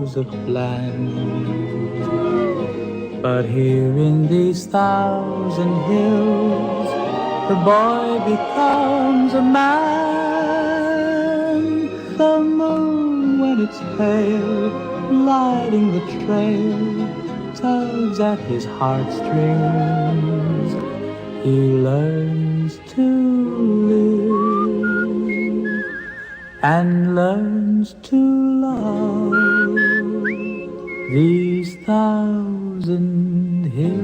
was a plan. But here in these 1,000 hills, the boy becomes a man. The moon, when it's pale, lighting the trail, tugs at his heartstrings. He learns to live and learns to love these 1,000 hills.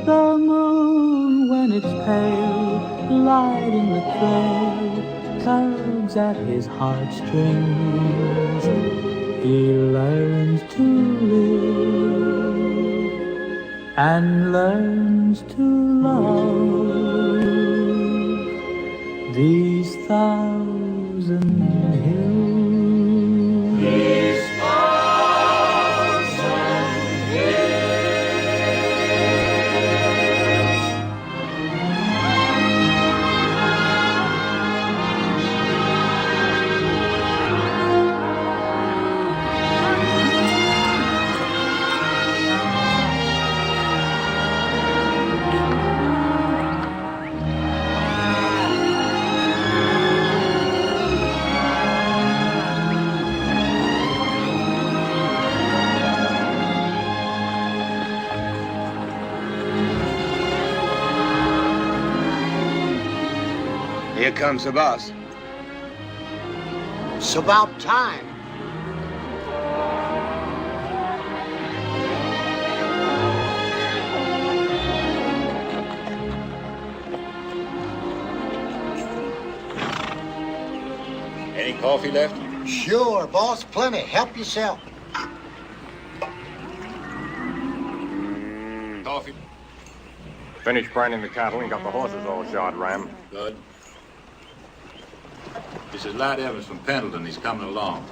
The moon, when it's pale, lighting the trail, tugs at his heartstrings. He learns to live and learns to love these 1,000 hills. These 1,000 hills. Here comes the boss. It's about time. Any coffee left? Sure, boss, plenty. Help yourself. Coffee. Finished branding the cattle and got the horses all shod, Ram. Good. This is Lad Evans from Pendleton. He's coming along.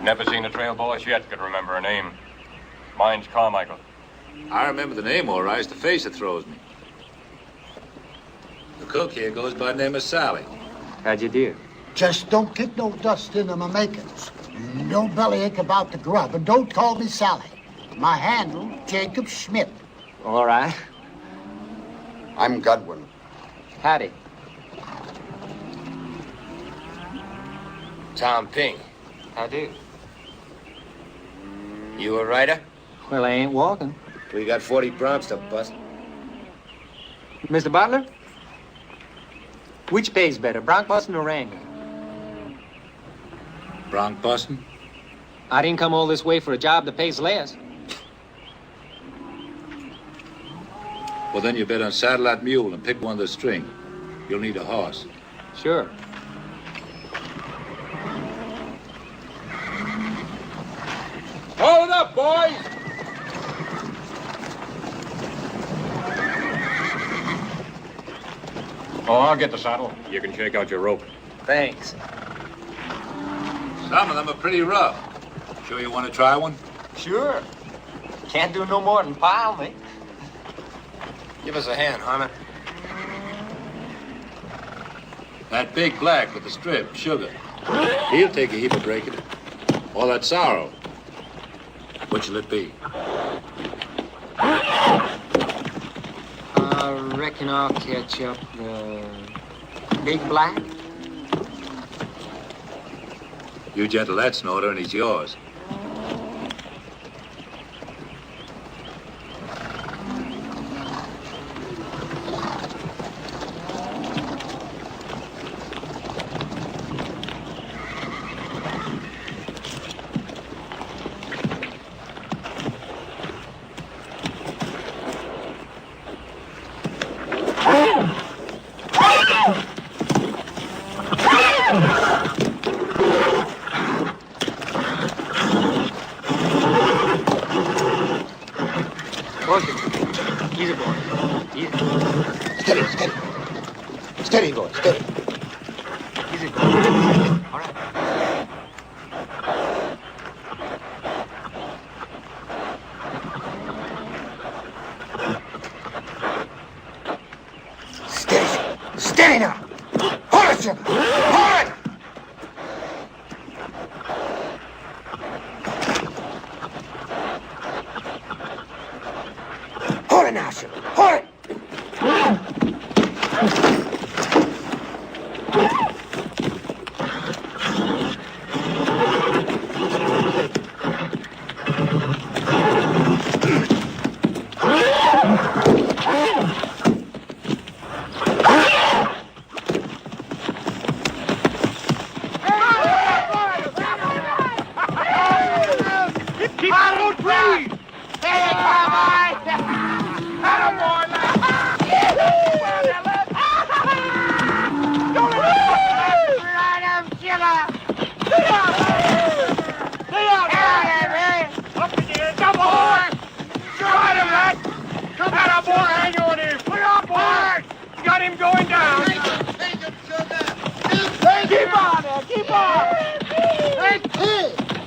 Never seen a trail boss yet could remember a name. Mine's Carmichael. I remember the name all right. It's the face that throws me. The cook here goes by the name of Sally. How'd you do? Just don't get no dust into my makings. No bellyache about the grub, and don't call me Sally. My handle, Jacob Schmidt. All right. I'm Godwin. Howdy. Tom Ping. How do? You a writer? Well, I ain't walking. We got 40 broncs to bust. Mr. Butler? Which pays better, bronc busting or wrangling? Bronc busting? I didn't come all this way for a job that pays less. Well, then you better unsaddle that mule and pick one of the string. You'll need a horse. Sure. Hold up, boys! Oh, I'll get the saddle. You can shake out your rope. Thanks. Some of them are pretty rough. Sure you want to try one? Sure. Can't do no more than pile me. Give us a hand, Harmon. That big black with the strip, Sugar. He'll take a heap of breaking it. All that sorrow. Which'll it be? I reckon I'll catch up the big black. You gentle that snorter and he's yours. Easy, boy. Easy. Steady, steady. Steady, boy, steady. Easy, boy. All right. Hold it now, sugar. Hold it.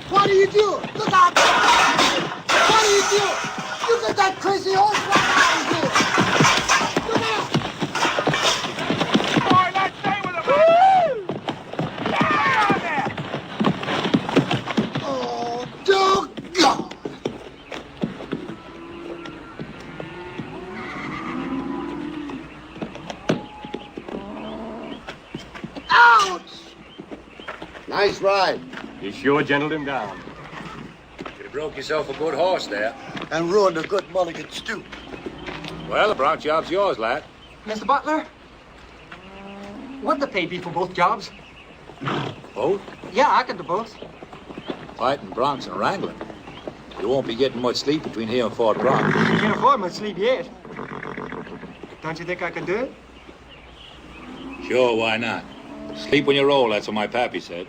What are you doing? Look out! What are you doing? You get that crazy horse right out of here! Look out! Boy, let's stay with him! Woo! Down there! Oh, doggone! Ouch! Nice ride. You sure gentled him down. You broke yourself a good horse there. And ruined a good mulligan stew. Well, the bronc job's yours, lad. Mr. Butler? What'd the pay be for both jobs? Both? Yeah, I can do both. Fighting broncs and wrangling. You won't be getting much sleep between here and Fort Bronx. I can't afford much sleep yet. Don't you think I can do it? Sure, why not? Sleep when you roll, that's what my pappy said.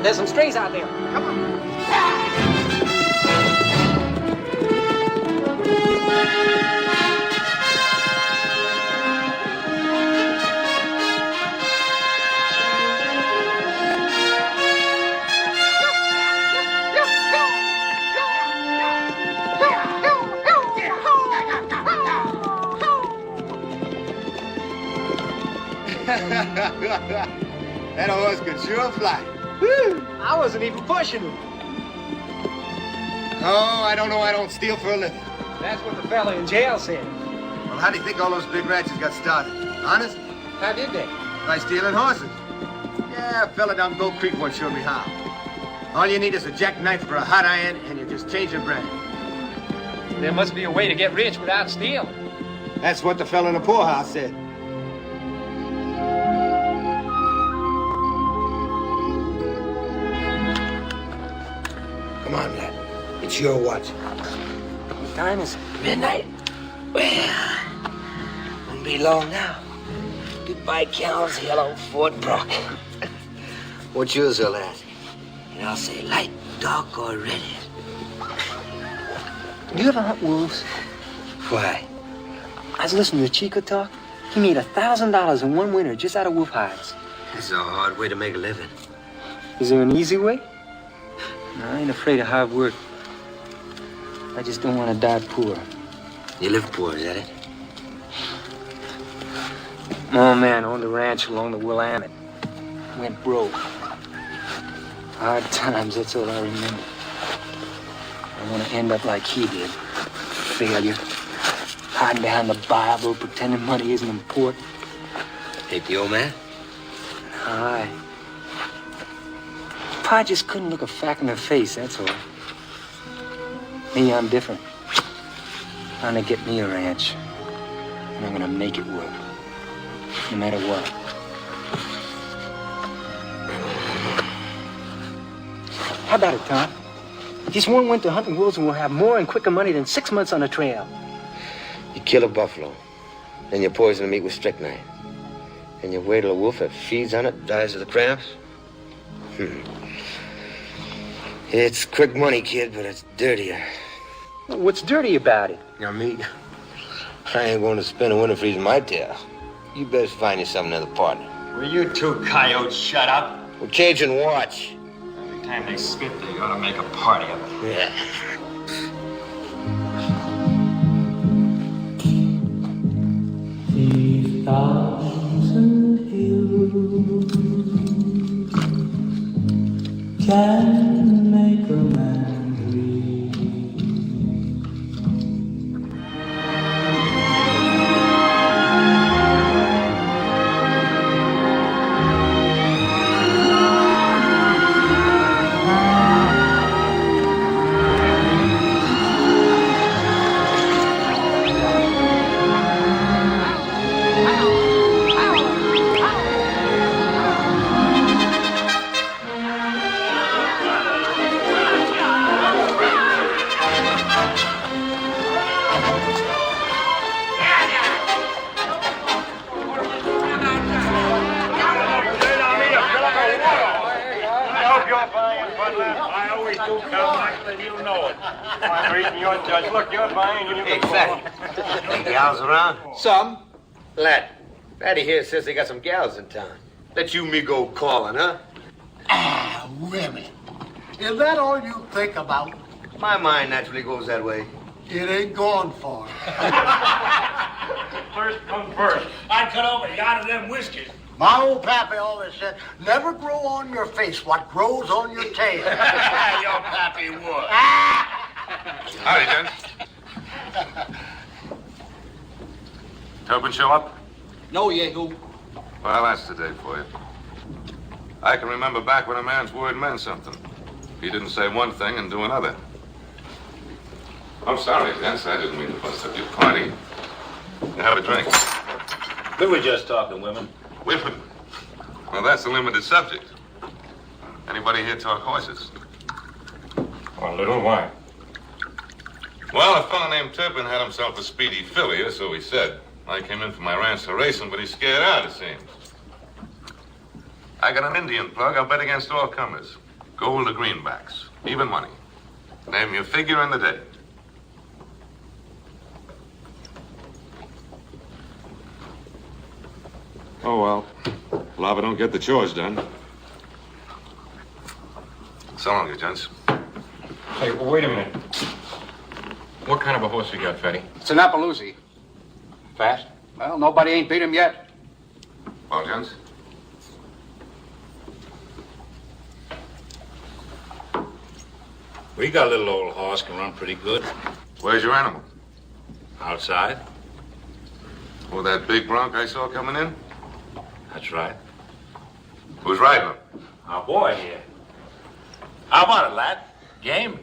There's some strings out there. Come on. That horse could sure fly. I wasn't even pushing him. Oh, I don't know. I don't steal for a living. That's what the fella in jail said. Well, how do you think all those big ranches got started? Honest? How did they? By stealing horses. Yeah, a fella down Gold Creek once showed me how. All you need is a jackknife for a hot iron, and you just change your brand. There must be a way to get rich without stealing. That's what the fella in the poorhouse said. Come on, lad. It's your watch. What time is it? Midnight? Well, won't be long now. Goodbye, cows, yellow Fort Brock. What's yours, lad? And I'll say light, dark, or red. You ever hunt wolves? Why? I was listening to Chico talk. He made $1,000 in one winter just out of wolf hides. This is a hard way to make a living. Is there an easy way? No, I ain't afraid of hard work. I just don't want to die poor. You live poor, is that it? My old man owned a ranch along the Willamette. Went broke. Hard times, that's all I remember. I want to end up like he did. Failure. Hiding behind the Bible, pretending money isn't important. Hate the old man? Aye. Pa just couldn't look a fact in the face, that's all. Me, I'm different. I'm gonna get me a ranch. And I'm gonna make it work. no matter what. How about it, Tom? Just one winter hunting wolves and we'll have more and quicker money than 6 months on the trail. You kill a buffalo, then you poison the meat with strychnine. And you wait till a wolf that feeds on it dies of the cramps. It's quick money, kid, but it's dirtier. What's dirty about it? Now, me, I ain't going to spend a winter freezing my tail. You best find you some other partner. Will you two coyotes shut up? We're changing watch. Every time they skip, they ought to make a party of it. Yeah. 3,000 hills can make a man dream. Hey, Fatty. Any gals around? Some. Lad. Fatty here says they got some gals in town. Let you me go calling, huh? Ah, women. Is that all you think about? My mind naturally goes that way. It ain't gone far. First come first. I'd cut off a yard of them whiskers. My old pappy always said, never grow on your face what grows on your tail. Your pappy would. Howdy, gents. Tobin show up? No, Yehu. Well, that's the day for you. I can remember back when a man's word meant something. He didn't say one thing and do another. I'm sorry, gents. I didn't mean to bust up your party. You have a drink. We were just talking women. Women? Well, that's a limited subject. Anybody here talk horses? A little why? Well, a fellow named Turpin had himself a speedy filly, or so he said. I came in for my ranch to race him, but he's scared out, it seems. I got an Indian plug. I'll bet against all comers. Gold or greenbacks. Even money. Name your figure and the day. Oh, well. Lava don't get the chores done. So long, you gents. Hey, wait a minute. What kind of a horse you got, Fatty? It's an Appaloosie. Fast? Well, nobody ain't beat him yet. Well, gents? We got a little old horse, can run pretty good. Where's your animal? Outside. Oh, that big bronc I saw coming in? That's right. Who's riding him? Our boy here. How about it, lad? Game?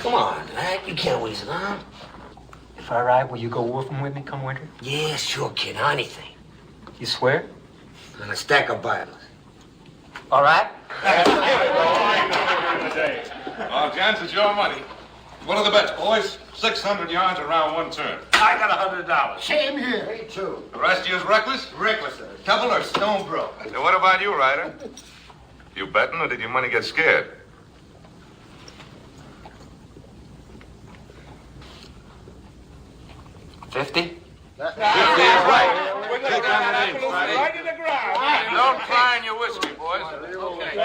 Come on, lad. You can't waste it on. If I ride, will you go wolfing with me come winter? Yeah, sure, kid. Anything. You swear? On a stack of Bibles. All right. Well, gents, it's your money. What are the bets, boys? 600 yards around one turn. I got $100. Same here. Me too. The rest of you is reckless? Reckless, sir. Double or stone broke. Now, what about you, Ryder? You betting, or did your money get scared? $50? 50 is right. Take down the name, Friday. Right to the ground. Don't cry in your whiskey, boys. Okay.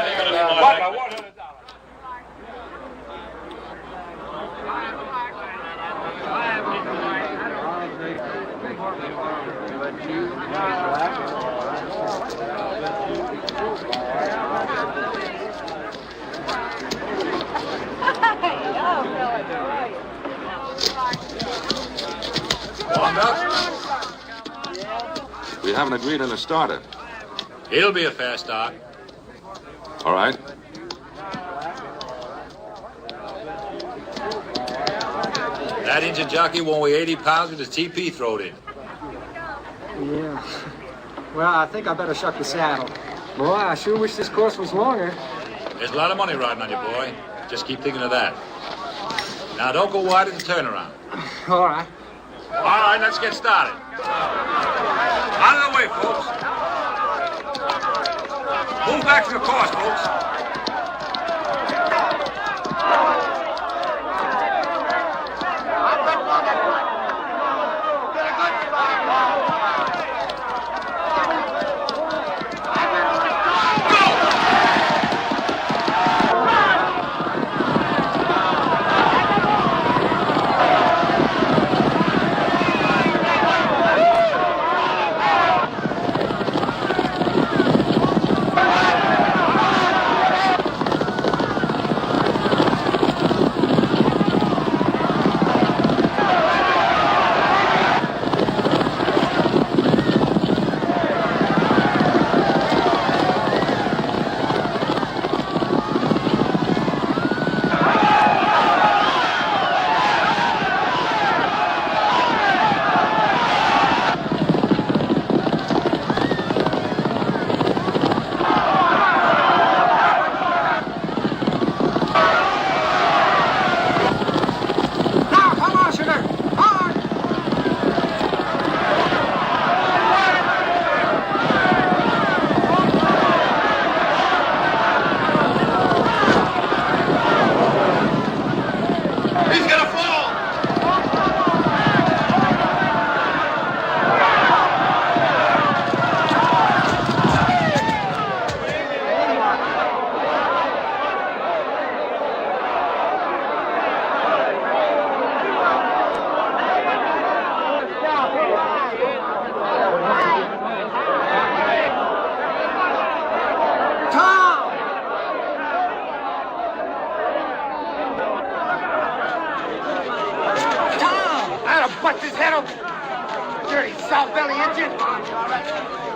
$100. We haven't agreed on a starter. He'll be a fast start. All right. That engine jockey won't weigh 80 pounds with his TP thrown in. Yeah. Well, I think I better shuck the saddle. Boy, I sure wish this course was longer. There's a lot of money riding on you, boy. Just keep thinking of that. Now, don't go wide in the turnaround. All right. All right, let's get started. Out of the way, folks. Move back to the course, folks.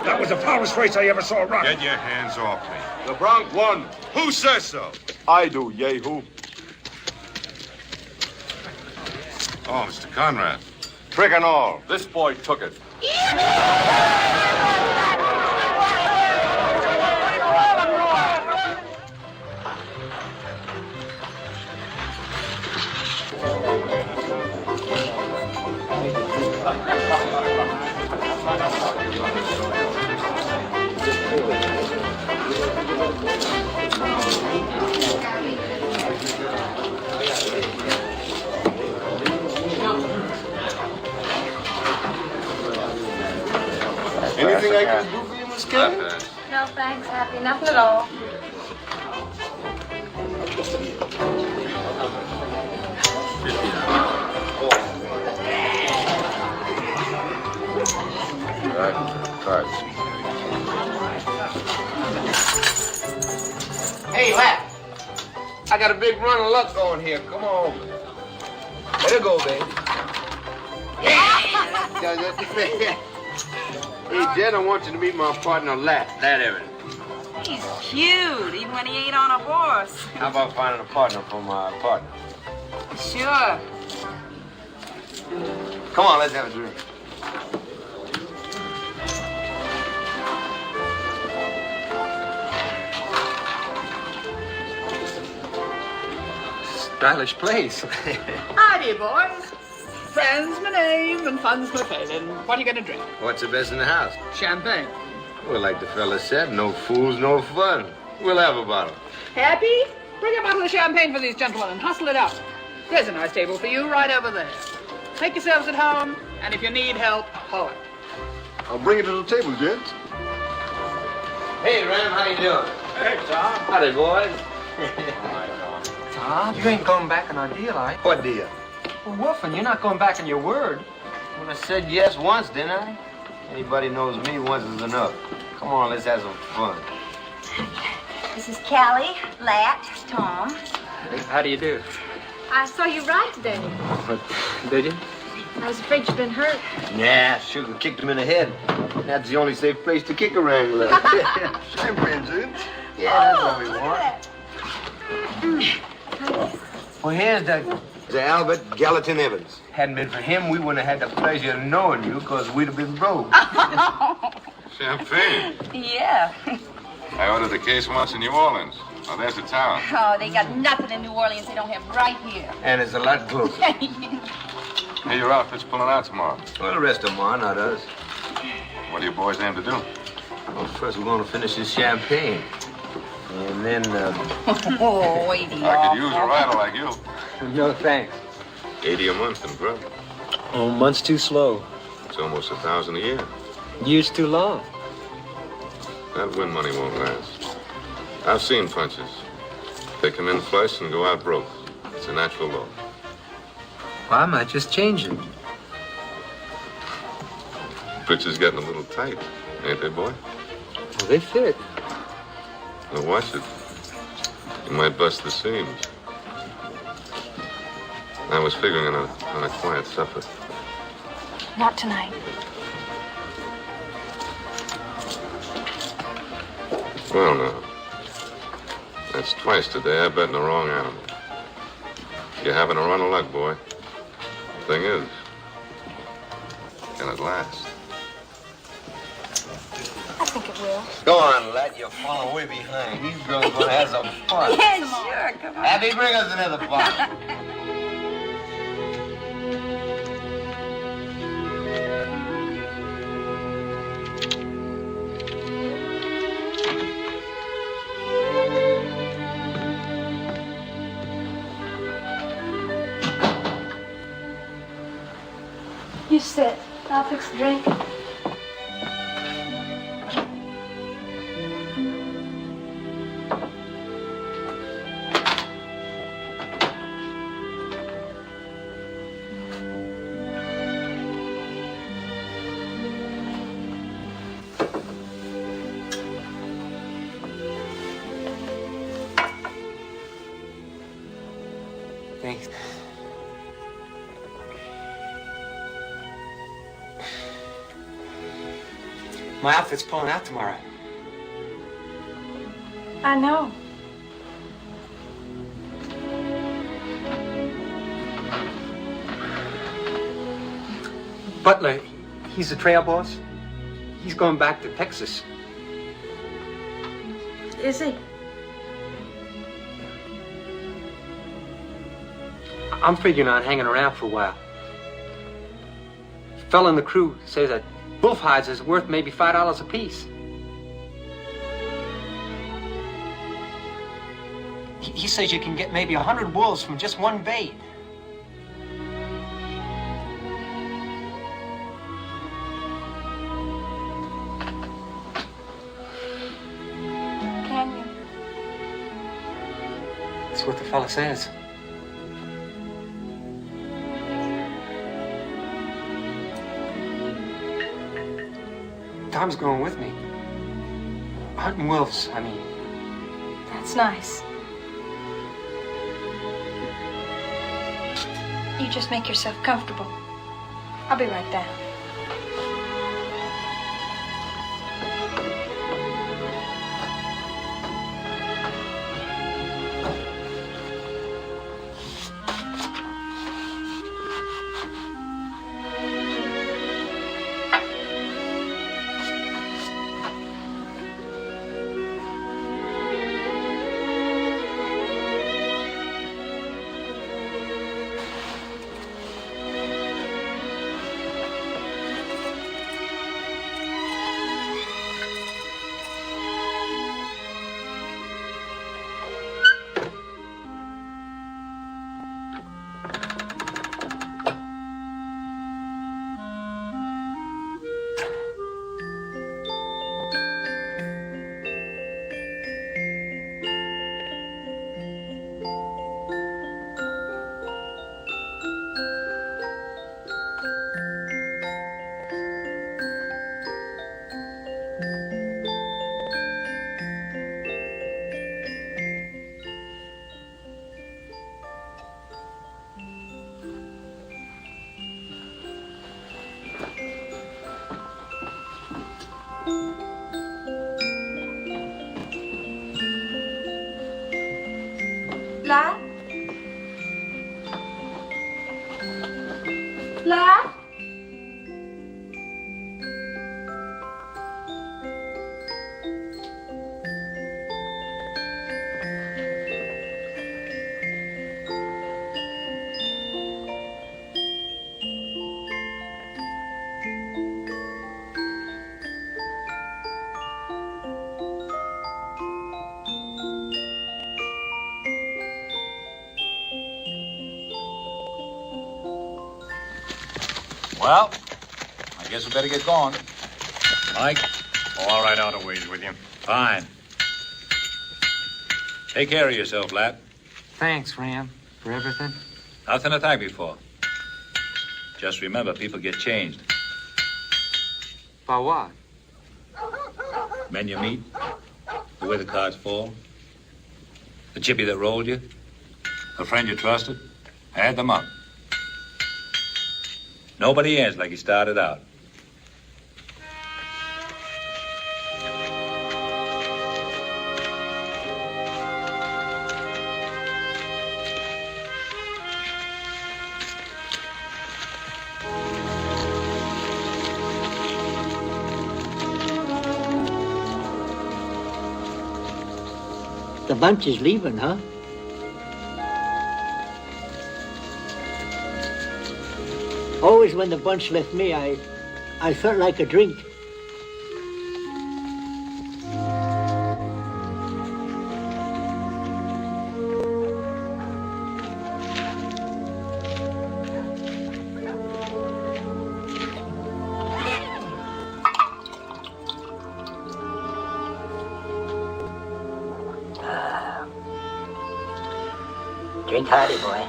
That was the foulest race I ever saw run. Get your hands off me. The Bronx won. Who says so? I do, Yehu. Oh, Mr. Conrad. Trick and all, this boy took it. Anything I can do for you, Miss Kay? No, thanks, Happy. Nothing at all. Cards. Hey, Lap. I got a big run of luck going here. Come on. Let it go, baby. Hey, Jen, I want you to meet my partner, Lap. That Evan. He's cute, even when he ain't on a horse. How about finding a partner for my partner? Sure. Come on, let's have a drink. Stylish place. Howdy, boys. Friends my name and fun's my failing. What are you gonna drink? What's the best in the house? Champagne. Well, like the fella said, no fools, no fun. We'll have a bottle. Happy? Bring a bottle of champagne for these gentlemen and hustle it out. There's a nice table for you right over there. Make yourselves at home, and if you need help, holler. I'll bring it to the table, gents. Hey, Ram, how you doing? Hey, Tom. Howdy, boys. Tom, you ain't going back on our deal, are you? What deal? Well, Wolfen, you're not going back on your word. Well, I said yes once, didn't I? Anybody knows me, once is enough. Come on, let's have some fun. This is Callie, Lat, Tom. How do you do? I saw you ride today. Did you? I was afraid you'd been hurt. Nah, Sugar kicked him in the head. That's the only safe place to kick a wrangler. Champagne, gents. Yeah, that's what we look want. at that. Well, here's the to Albert Gallatin Evans. Hadn't been for him, we wouldn't have had the pleasure of knowing you because we'd have been broke. Champagne. Yeah. I ordered a case once in New Orleans. Oh, there's the town. Oh, they got nothing in New Orleans they don't have right here. And it's a lot closer. Hey, your outfit's pulling out tomorrow. Well, the rest of them are, not us. What do you boys aim to do? Well, first we're going to finish this champagne. And then, Oh, 80 I could use a rider like you. No thanks. 80 a month in grub. Oh, month's too slow. It's almost 1,000 a year. Year's too long. That win money won't last. I've seen punches. They come in flush and go out broke. It's a natural law. Well, I might just change it. Picture's getting a little tight, ain't they, boy? Well, they fit. Now watch it. You might bust the seams. I was figuring on a quiet supper. Not tonight. Well, now. That's twice today I bet in the wrong animal. You're having a run of luck, boy. Thing is, can it last? I think it will. Go on, lad. You're falling way behind. These girls are going to have some fun. Yeah, sure, come on. Abby, bring us another bottle. You sit. I'll fix the drink. Thanks. My outfit's pulling out tomorrow. I know. Butler, he's the trail boss. He's going back to Texas. Is he? I'm figuring on hanging around for a while. A fella in the crew says that wolf hides is worth maybe $5 a piece. He says you can get maybe 100 wolves from just one bait. Can you? That's what the fella says. Tom's going with me. Hunting wolves, I mean. That's nice. You just make yourself comfortable. I'll be right down. Lad? Well, I guess we better get going. Mike? Oh, all right, out of ways with you. Fine. Take care of yourself, lad. Thanks, Ram, for everything. Nothing to thank me for. Just remember, people get changed. For what? Men you meet, the way the cards fall, the chippy that rolled you, a friend you trusted, add them up. Nobody ends like he started out. The bunch is leaving, huh? Always when the bunch left me, I felt like a drink. Drink hardy, boy.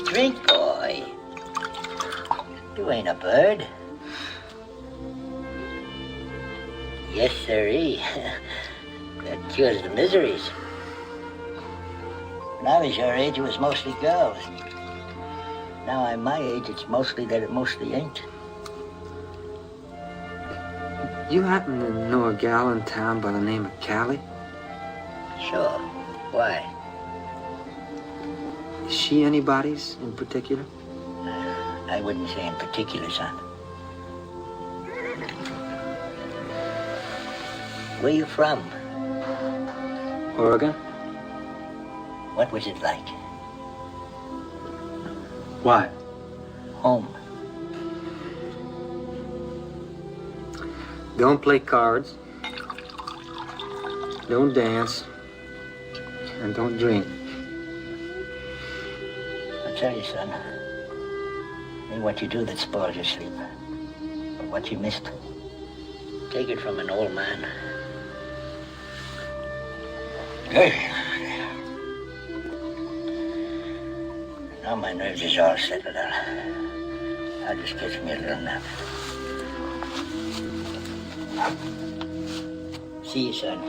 Drink, boy. You ain't a bird. Yes, sirree. That cures the miseries. When I was your age, it was mostly girls. Now I'm my age, it's mostly that it mostly ain't. You happen to know a gal in town by the name of Callie? Sure. Why? Is she anybody's in particular? I wouldn't say in particular, son. Where you from? Oregon? What was it like? What? Home. Don't play cards. Don't dance. And don't drink. I'll tell you, son. It ain't what you do that spoils your sleep, but what you missed. Take it from an old man. Hey. Now my nerves is all settled out. I'll just catch me a little nap. See you, son.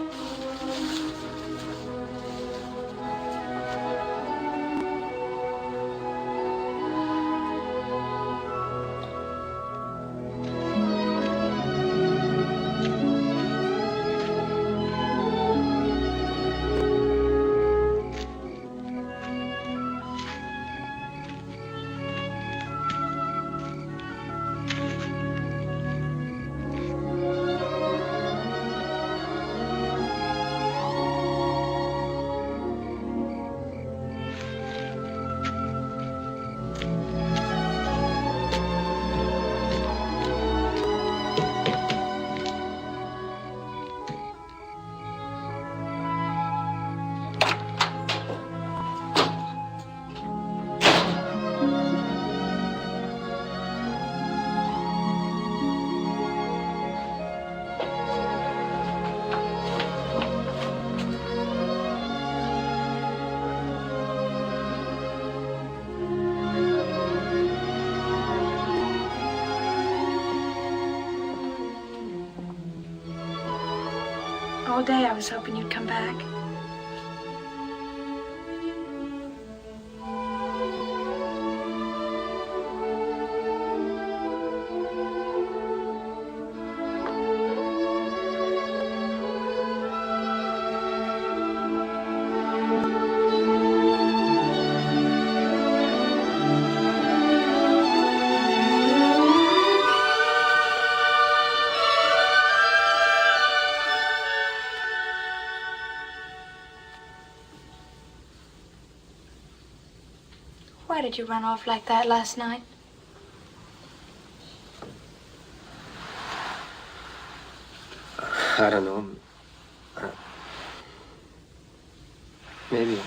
All day I was hoping you'd come back. Why did you run off like that last night? I don't know. Maybe.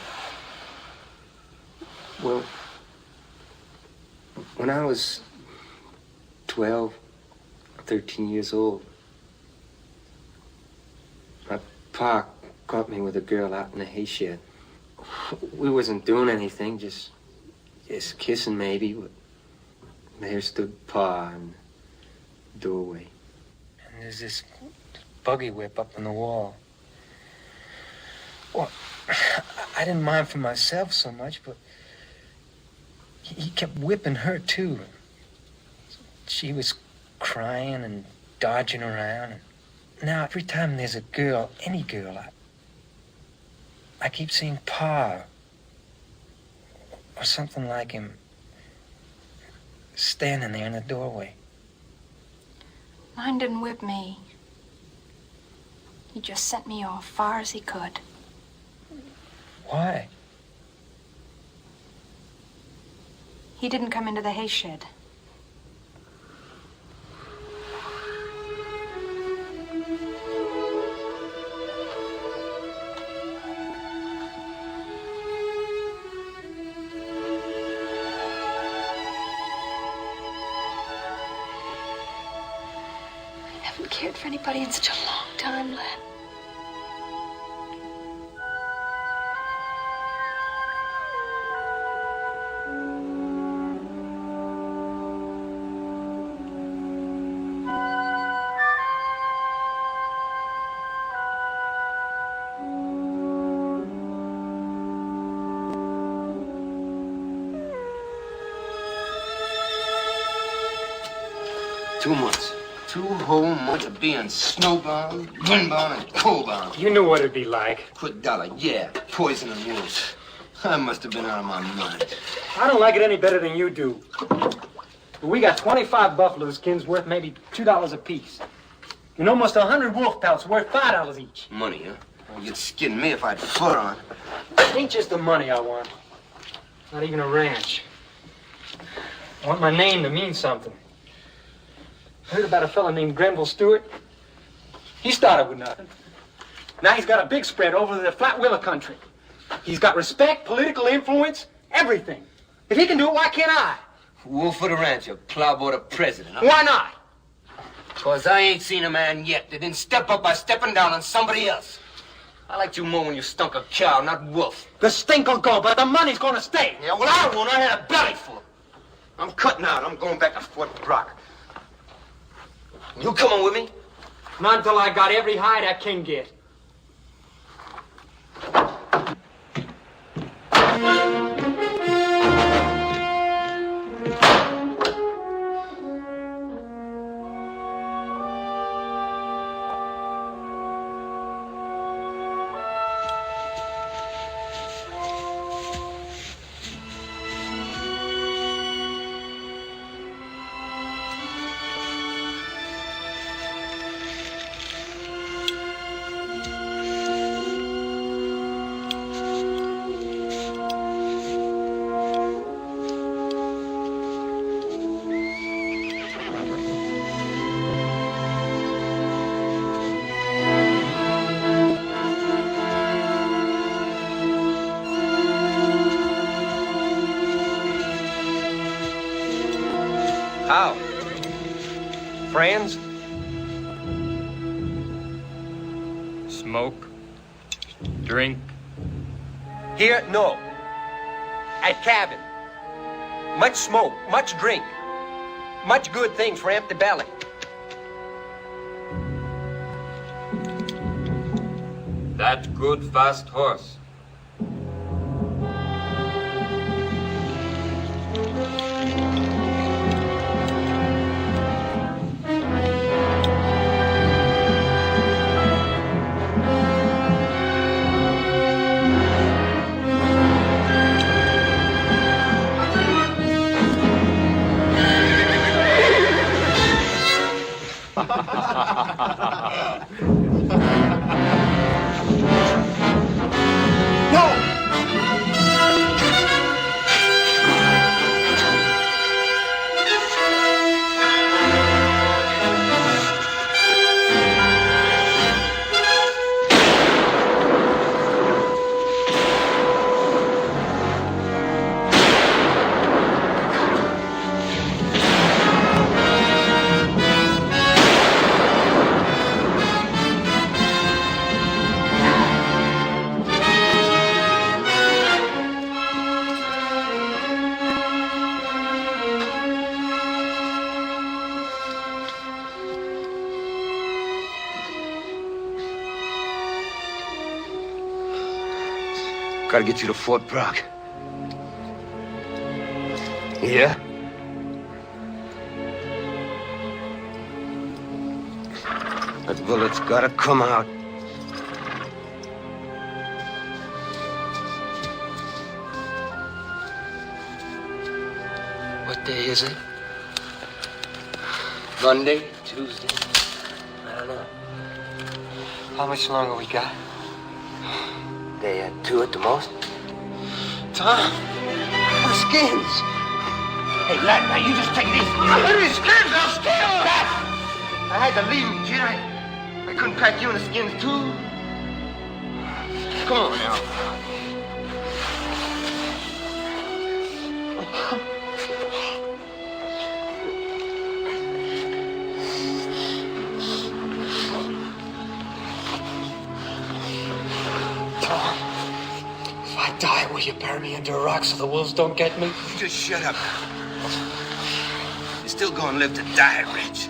Well, when I was 12, 13 years old, my pa caught me with a girl out in the hay-shed. We wasn't doing anything, just kissing maybe. But there stood Pa in the doorway. And there's this buggy whip up on the wall. Well, I didn't mind for myself so much, but he kept whipping her too. She was crying and dodging around. Now, every time there's a girl, any girl, I keep seeing Pa or something like him standing there in the doorway. Mine didn't whip me. He just sent me off far as he could. Why? He didn't come into the hay shed. I haven't cared for anybody in such a long time, Len. Two whole months of being snowbound, windbound, and coldbound. You knew what it'd be like. Quit dollar, yeah, poisoning wolves. I must have been out of my mind. I don't like it any better than you do. We got 25 buffalo skins worth maybe $2 a piece. And almost 100 wolf pelts worth $5 each. Money, huh? Well, you'd skin me if I had fur on. It ain't just the money I want. Not even a ranch. I want my name to mean something. Heard about a fella named Grenville Stewart? He started with nothing. Now he's got a big spread over the flat willow country. He's got respect, political influence, everything. If he can do it, why can't I? Wolf of the Rancher, plowboy the president. Huh? Why not? 'Cause I ain't seen a man yet that didn't step up by stepping down on somebody else. I liked you more when you stunk a cow, not wolf. The stink will go, but the money's gonna stay. Yeah, well, I won't. I had a belly full. I'm cutting out. I'm going back to Fort Brock. You coming with me? Not until I got every hide I can get. How? Friends? Smoke? Drink? Here, no. At cabin. Much smoke, much drink. Much good things for empty belly. That good fast horse. Gotta get you to Fort Bragg. Yeah? That bullet's gotta come out. What day is it? Monday? Tuesday? I don't know. How much longer we got? Day or two at the most. Tom, the skins. Hey, lad, now you just take it easy. Let me skins, I'll steal that. I had to leave him, kid. I couldn't pack you in the skins, too. Come on now. Tom, if I die, will you bury me under a rock so the wolves don't get me? You just shut up. You're still gonna live to die, Rich.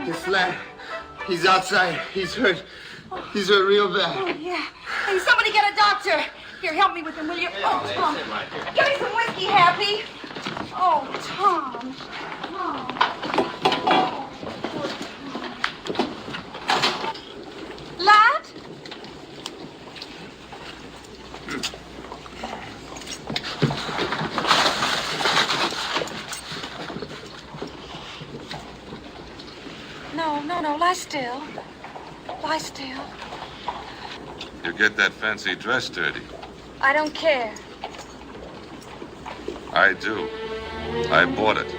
This lad, he's outside. He's hurt. He's hurt real bad. Oh, yeah. Hey, somebody get a doctor. Here, help me with him, will you? Oh, Tom. Give me some whiskey, Happy. Oh, Tom. Lad? No, lie still. Lie still. You get that fancy dress dirty. I don't care. I do. I bought it.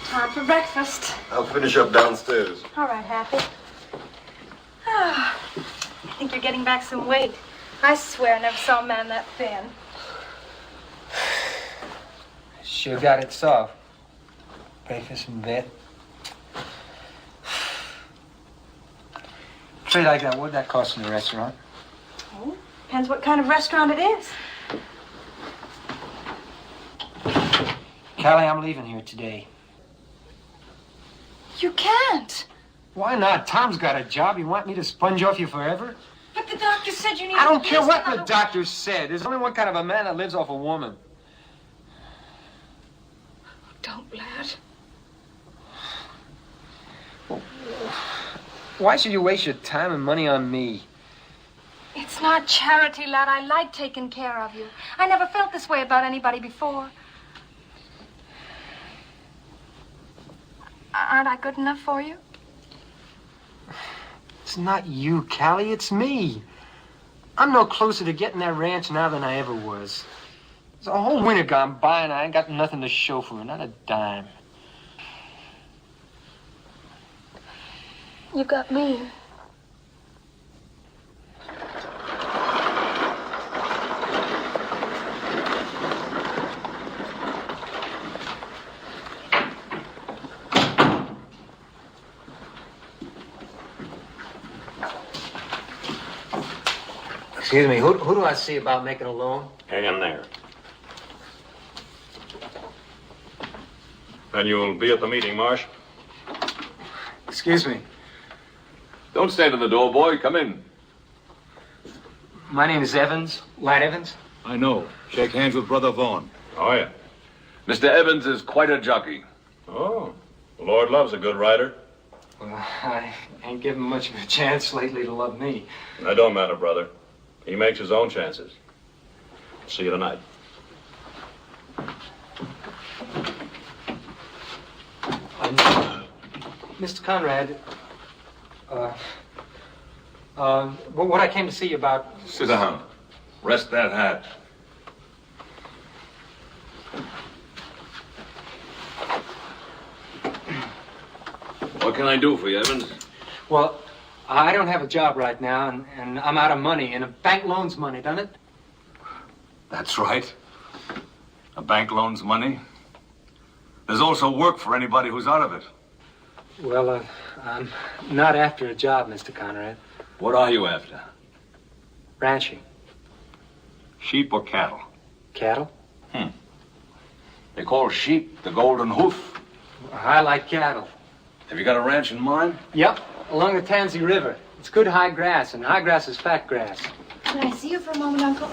Time for breakfast. I'll finish up downstairs. All right, Happy. I think you're getting back some weight. I swear I never saw a man that thin. Sure got it soft. Breakfast in bed. Trade like that, what'd that cost in the restaurant? Oh, depends what kind of restaurant it is. Callie, I'm leaving here today. You can't. Why not? Tom's got a job. You want me to sponge off you forever? But the doctor said you need I don't at care least what the another- doctor said. There's only one kind of a man that lives off a woman. Don't, lad. Why should you waste your time and money on me? It's not charity, lad. I like taking care of you. I never felt this way about anybody before. Aren't I good enough for you? It's not you, Callie. It's me. I'm no closer to getting that ranch now than I ever was. There's a whole winter gone by and I ain't got nothing to show for it. Not a dime. You got me. Excuse me, who do I see about making a loan? Hang in there. And you'll be at the meeting, Marsh? Excuse me. Don't stand in the door, boy. Come in. My name is Evans. Lad Evans. I know. Shake hands with Brother Vaughn. Oh, yeah. Mr. Evans is quite a jockey. Oh, the Lord loves a good rider. Well, I ain't given much of a chance lately to love me. That don't matter, brother. He makes his own chances. See you tonight. Mr. Conrad, what I came to see you about... Sit down. Rest that hat. What can I do for you, Evans? Well, I don't have a job right now, and I'm out of money, and a bank loans money, doesn't it? That's right. A bank loans money. There's also work for anybody who's out of it. Well, I'm not after a job, Mr. Conrad. What are you after? Ranching. Sheep or cattle? Cattle? They call sheep the golden hoof. I like cattle. Have you got a ranch in mind? Yep, along the Tansy River. It's good high grass, and high grass is fat grass. Can I see you for a moment, Uncle?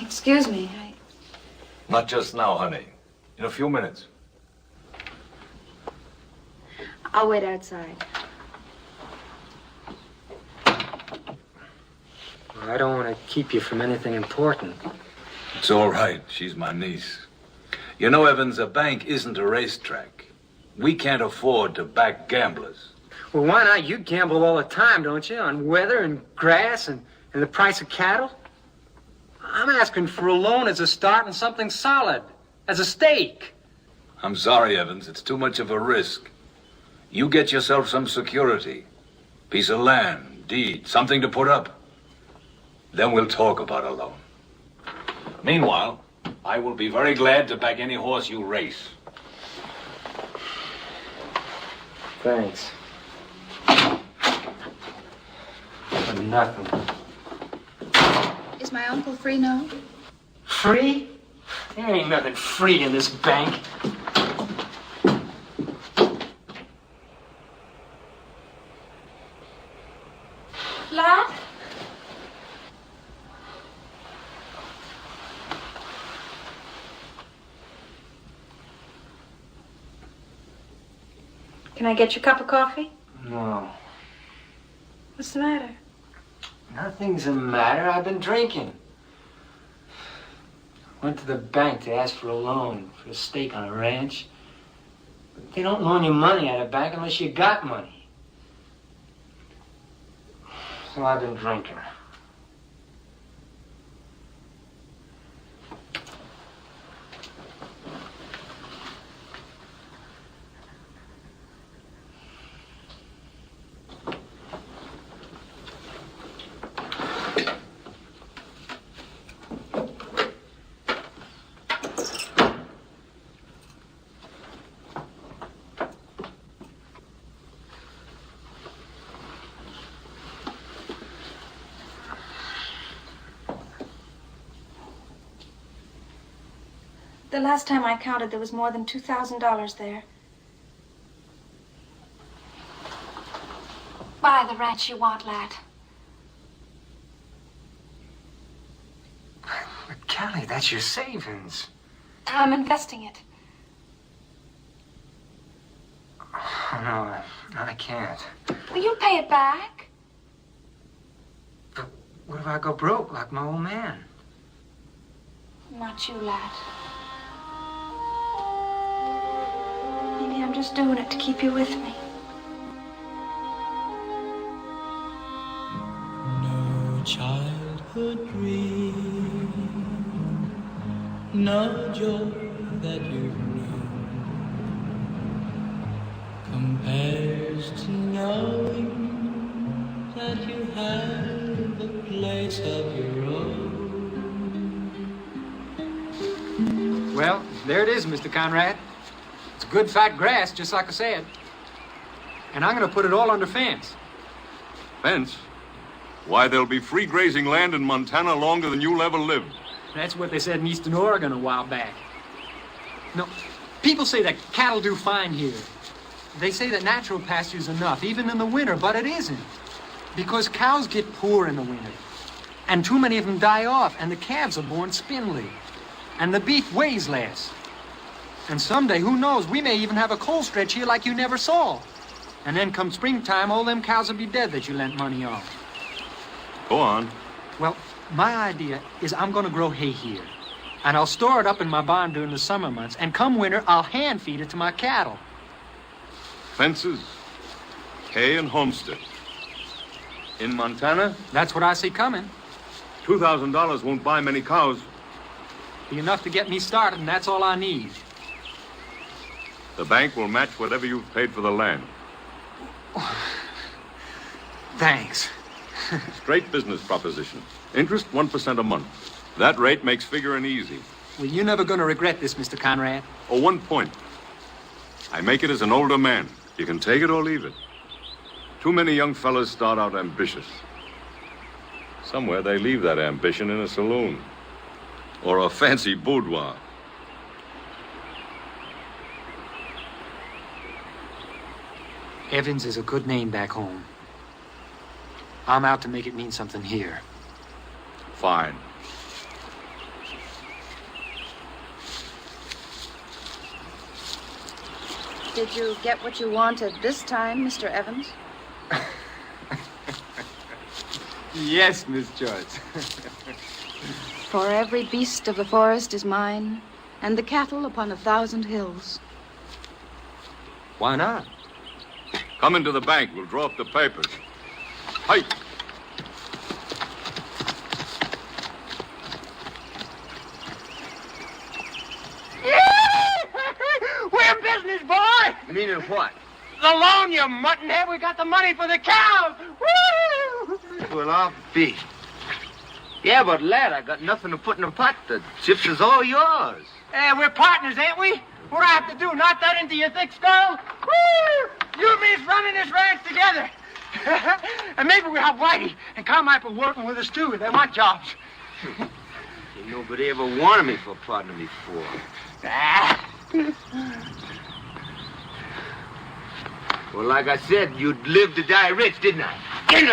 Excuse me, Not just now, honey. In a few minutes. I'll wait outside. I don't want to keep you from anything important. It's all right. She's my niece. You know, Evans, a bank isn't a racetrack. We can't afford to back gamblers. Well, why not? You gamble all the time, don't you? On weather and grass and the price of cattle? I'm asking for a loan as a start and something solid, as a stake. I'm sorry, Evans. It's too much of a risk. You get yourself some security. Piece of land, deed, something to put up. Then we'll talk about a loan. Meanwhile, I will be very glad to back any horse you race. Thanks. For nothing. Is my uncle free now? Free? There ain't nothing free in this bank. Lad? Can I get you a cup of coffee? No. What's the matter? Nothing's the matter. I've been drinking. Went to the bank to ask for a loan for a stake on a ranch. But they don't loan you money at a bank unless you got money. So I've been drinking. The last time I counted, there was more than $2,000 there. Buy the ranch you want, lad. But Kelly, that's your savings. I'm investing it. Oh, no, I can't. Well, you'll pay it back. But what if I go broke like my old man? Not you, lad. Maybe I'm just doing it to keep you with me. No childhood dream, no joy that you've known compares to knowing that you have a place of your own. Well, there it is, Mr. Conrad. It's good fat grass, just like I said. And I'm going to put it all under fence. Fence? Why, there'll be free grazing land in Montana longer than you'll ever live. That's what they said in Eastern Oregon a while back. No, people say that cattle do fine here. They say that natural pasture's enough, even in the winter, but it isn't. Because cows get poor in the winter. And too many of them die off, and the calves are born spindly. And the beef weighs less. And someday, who knows, we may even have a coal stretch here like you never saw. And then come springtime, all them cows will be dead that you lent money on. Go on. Well, my idea is I'm going to grow hay here. And I'll store it up in my barn during the summer months. And come winter, I'll hand feed it to my cattle. Fences, hay, and homestead. In Montana? That's what I see coming. $2,000 won't buy many cows. Be enough to get me started, and that's all I need. The bank will match whatever you've paid for the land. Thanks. Straight business proposition. Interest 1% a month. That rate makes figuring easy. Well, you're never going to regret this, Mr. Conrad. Oh, 1 point. I make it as an older man. You can take it or leave it. Too many young fellas start out ambitious. Somewhere they leave that ambition in a saloon. Or a fancy boudoir. Evans is a good name back home. I'm out to make it mean something here. Fine. Did you get what you wanted this time, Mr. Evans? Yes, Miss Joyce. For every beast of the forest is mine, and the cattle upon 1,000 hills. Why not? Come into the bank. We'll draw up the papers. Hey! We're in business, boy! Meaning what? The loan, you muttonhead. We got the money for the cows. Woo! Well, I'll be. Yeah, but lad, I got nothing to put in the pot. The chips is all yours. We're partners, ain't we? What do I have to do? Knock that into your thick skull? Woo! You and me's running this ranch together. And maybe we'll have Whitey and Carmichael working with us, too. They want jobs. Ain't nobody ever wanted me for a partner before. Well, like I said, you'd live to die rich, didn't I? Didn't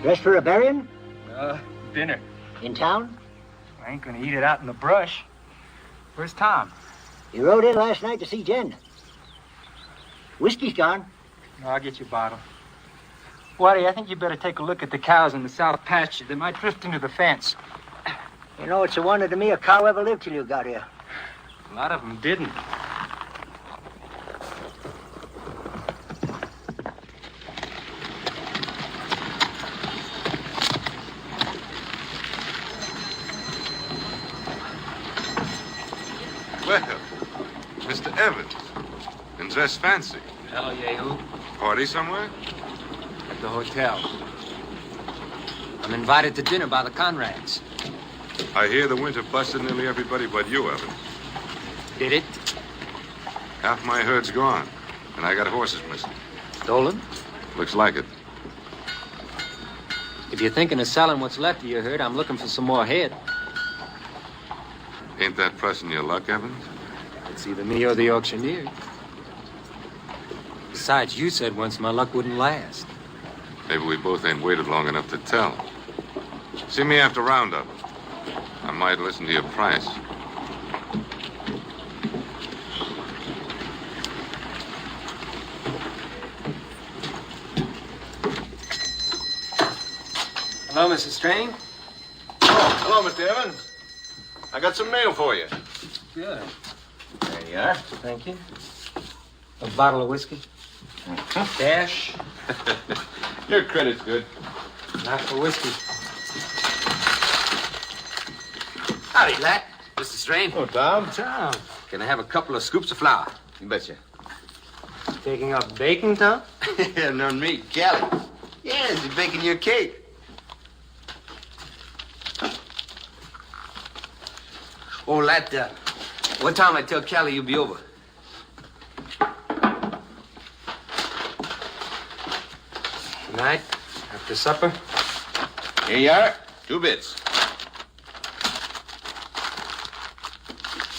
Dressed for a burying? Dinner. In town? I ain't gonna eat it out in the brush. Where's Tom? He rode in last night to see Jen. Whiskey's gone. No, I'll get you a bottle. Waddy, I think you better take a look at the cows in the south pasture. They might drift into the fence. You know, it's a wonder to me a cow ever lived till you got here. A lot of them didn't. Well, Mr. Evans. And dressed fancy. Hell, Yehu. Party somewhere? At the hotel. I'm invited to dinner by the Conrads. I hear the winter busted nearly everybody but you, Evans. Did it? Half my herd's gone, and I got horses missing. Stolen? Looks like it. If you're thinking of selling what's left of your herd, I'm looking for some more head. Ain't that pressing your luck, Evans? It's either me or the auctioneer. Besides, you said once my luck wouldn't last. Maybe we both ain't waited long enough to tell. See me after roundup. I might listen to your price. Hello, Mrs. Strain. Oh, hello, Mr. Evans. I got some mail for you. Good. There you are. Thank you. A bottle of whiskey. Cash. Your credit's good. Not for whiskey. Howdy, lad. Mr. Strain. Oh, Tom. Tom. Can I have a couple of scoops of flour? You betcha. Taking up bacon, Tom? No, me, Callie. Yeah, she's baking your cake. Oh, lad, what time I tell Callie you'll be over? Tonight, after supper. Here you are. 2 bits.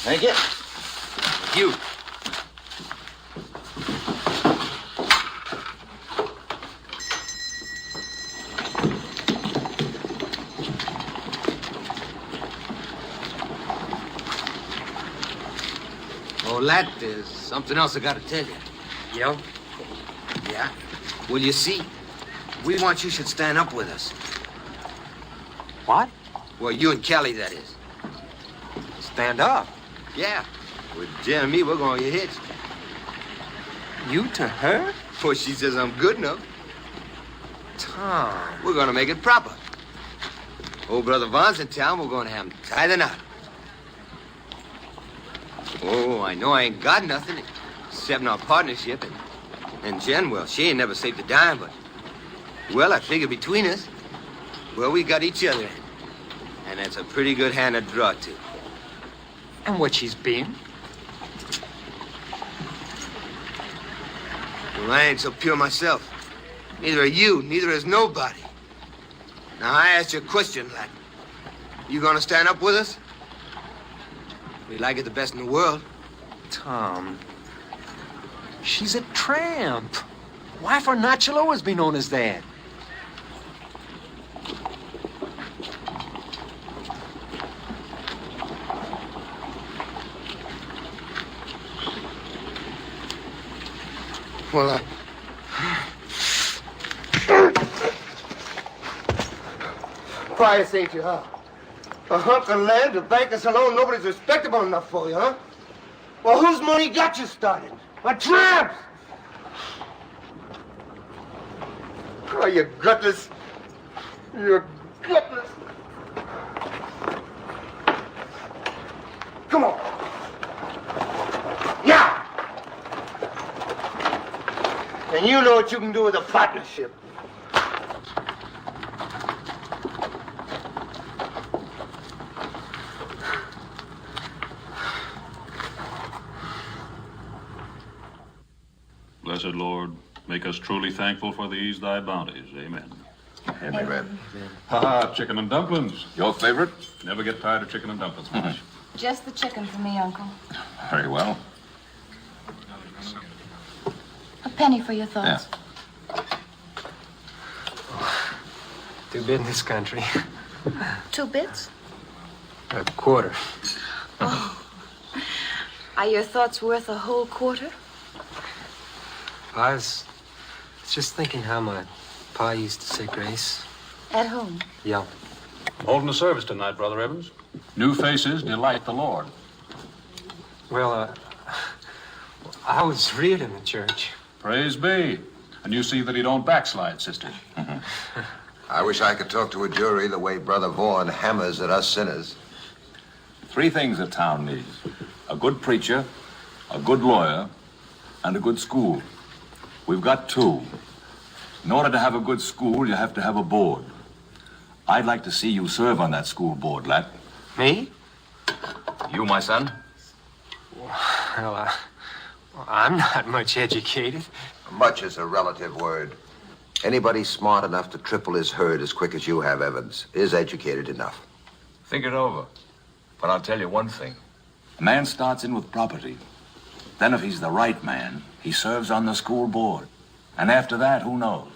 Thank you. Thank you. Oh, lad, there's something else I gotta tell you. Yo? Yeah? Well, you see, we want you should stand up with us. What? Well, you and Kelly, that is. Stand up? Yeah. With Jen and me, we're gonna get hitched. You to her? Well, she says I'm good enough. Tom. We're gonna make it proper. Old brother Vaughn's in town, we're gonna have him tie the knot. Oh, I know I ain't got nothing except our partnership. And Jen, well, she ain't never saved a dime, but... Well, I figure between us, well, we got each other. And that's a pretty good hand to draw to. And what she's been? Well, I ain't so pure myself. Neither are you, neither is nobody. Now, I asked you a question, lad. You gonna stand up with us? We like it the best in the world. Tom, she's a tramp. Wife or not, she'll always be known as that. Well, Price ain't you, huh? A hunk of land, a bank us alone, nobody's respectable enough for you, huh? Well, whose money got you started? A tramp's! Oh, you gutless. You're gutless. Come on. Yeah! And you know what you can do with a partnership. Blessed Lord, make us truly thankful for these thy bounties. Amen. Amen. Ha, chicken and dumplings. Your favorite? Never get tired of chicken and dumplings, much. Just the chicken for me, Uncle. Very well. A penny for your thoughts. Too big in this country. 2 bits? A quarter. Oh. Are your thoughts worth a whole quarter? I was just thinking how my pa used to say grace. At home? Yeah. Holding the service tonight, Brother Evans. New faces delight the Lord. Well, I was reared in the church. Praise be. And you see that he don't backslide, sister. I wish I could talk to a jury the way Brother Vaughan hammers at us sinners. 3 things a town needs. A good preacher, a good lawyer, and a good school. We've got 2. In order to have a good school, you have to have a board. I'd like to see you serve on that school board, lad. Me? You, my son? Well, I'm not much educated. Much is a relative word. Anybody smart enough to triple his herd as quick as you have, Evans, is educated enough. Think it over. But I'll tell you one thing. A man starts in with property. Then if he's the right man, he serves on the school board. And after that, who knows?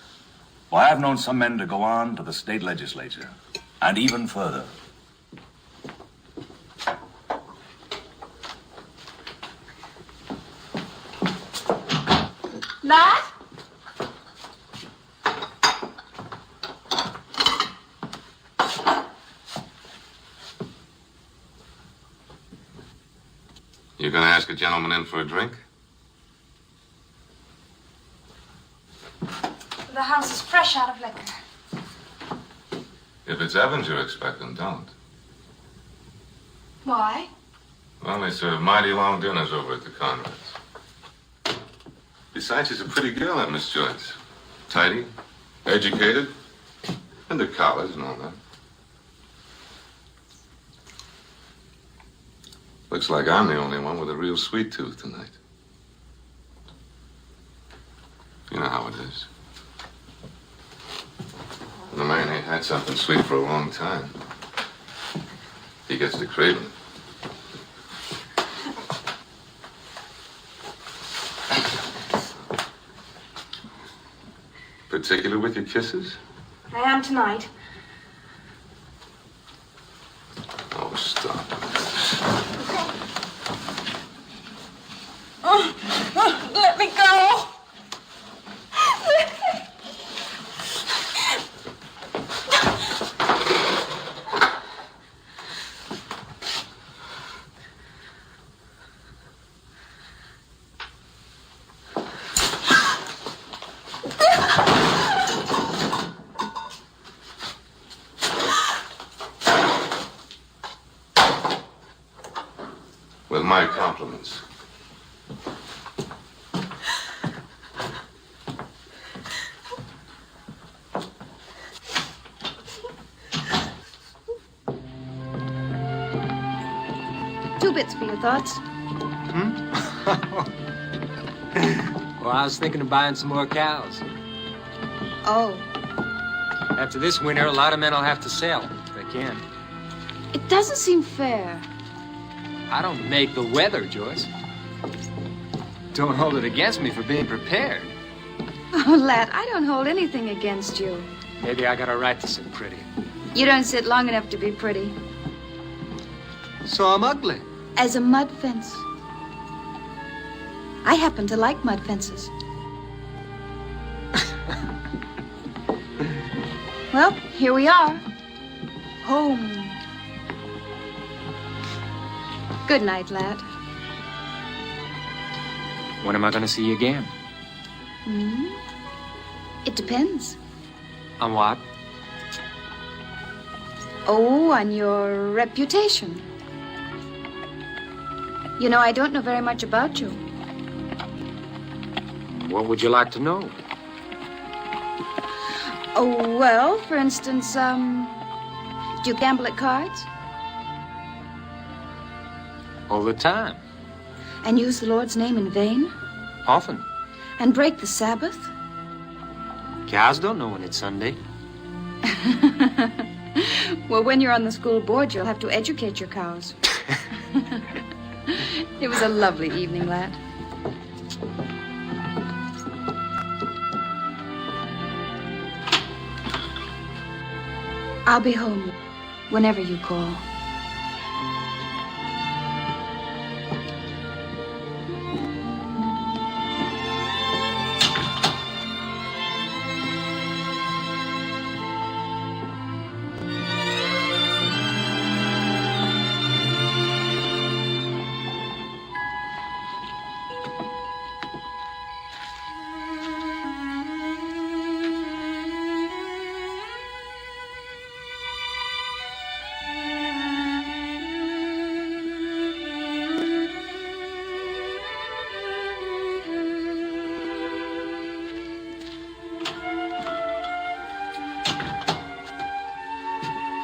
Why, I've known some men to go on to the state legislature. And even further. Lad? You gonna ask a gentleman in for a drink? The house is fresh out of liquor. If it's Evans you're expecting, don't. Why? Well, they serve mighty long dinners over at the Conrads. Besides, she's a pretty girl, that Miss Joyce. Tidy, educated, and to college and all that. Looks like I'm the only one with a real sweet tooth tonight. You know how it is. When a man ain't had something sweet for a long time, he gets to craving it. Particular with your kisses? I am tonight. Oh, stop. Let me go. With my compliments. Two bits for your thoughts. Well, I was thinking of buying some more cows. Oh, After this winter, a lot of men will have to sell, if they can. it doesn't seem fair. I don't make the weather, Joyce. Don't hold it against me for being prepared. Oh, lad, I don't hold anything against you. Maybe I got a right to sit pretty. You don't sit long enough to be pretty. So I'm ugly. As a mud fence. I happen to like mud fences. Well, here we are. Home. Good night, lad. When am I going to see you again? Hmm? It depends. On what? Oh, on your reputation. You know, I don't know very much about you. What would you like to know? Oh, well, for instance, do you gamble at cards? All the time. And use the Lord's name in vain? Often. And break the Sabbath? Cows don't know when it's Sunday. Well, when you're on the school board, you'll have to educate your cows. It was a lovely evening, lad. I'll be home whenever you call.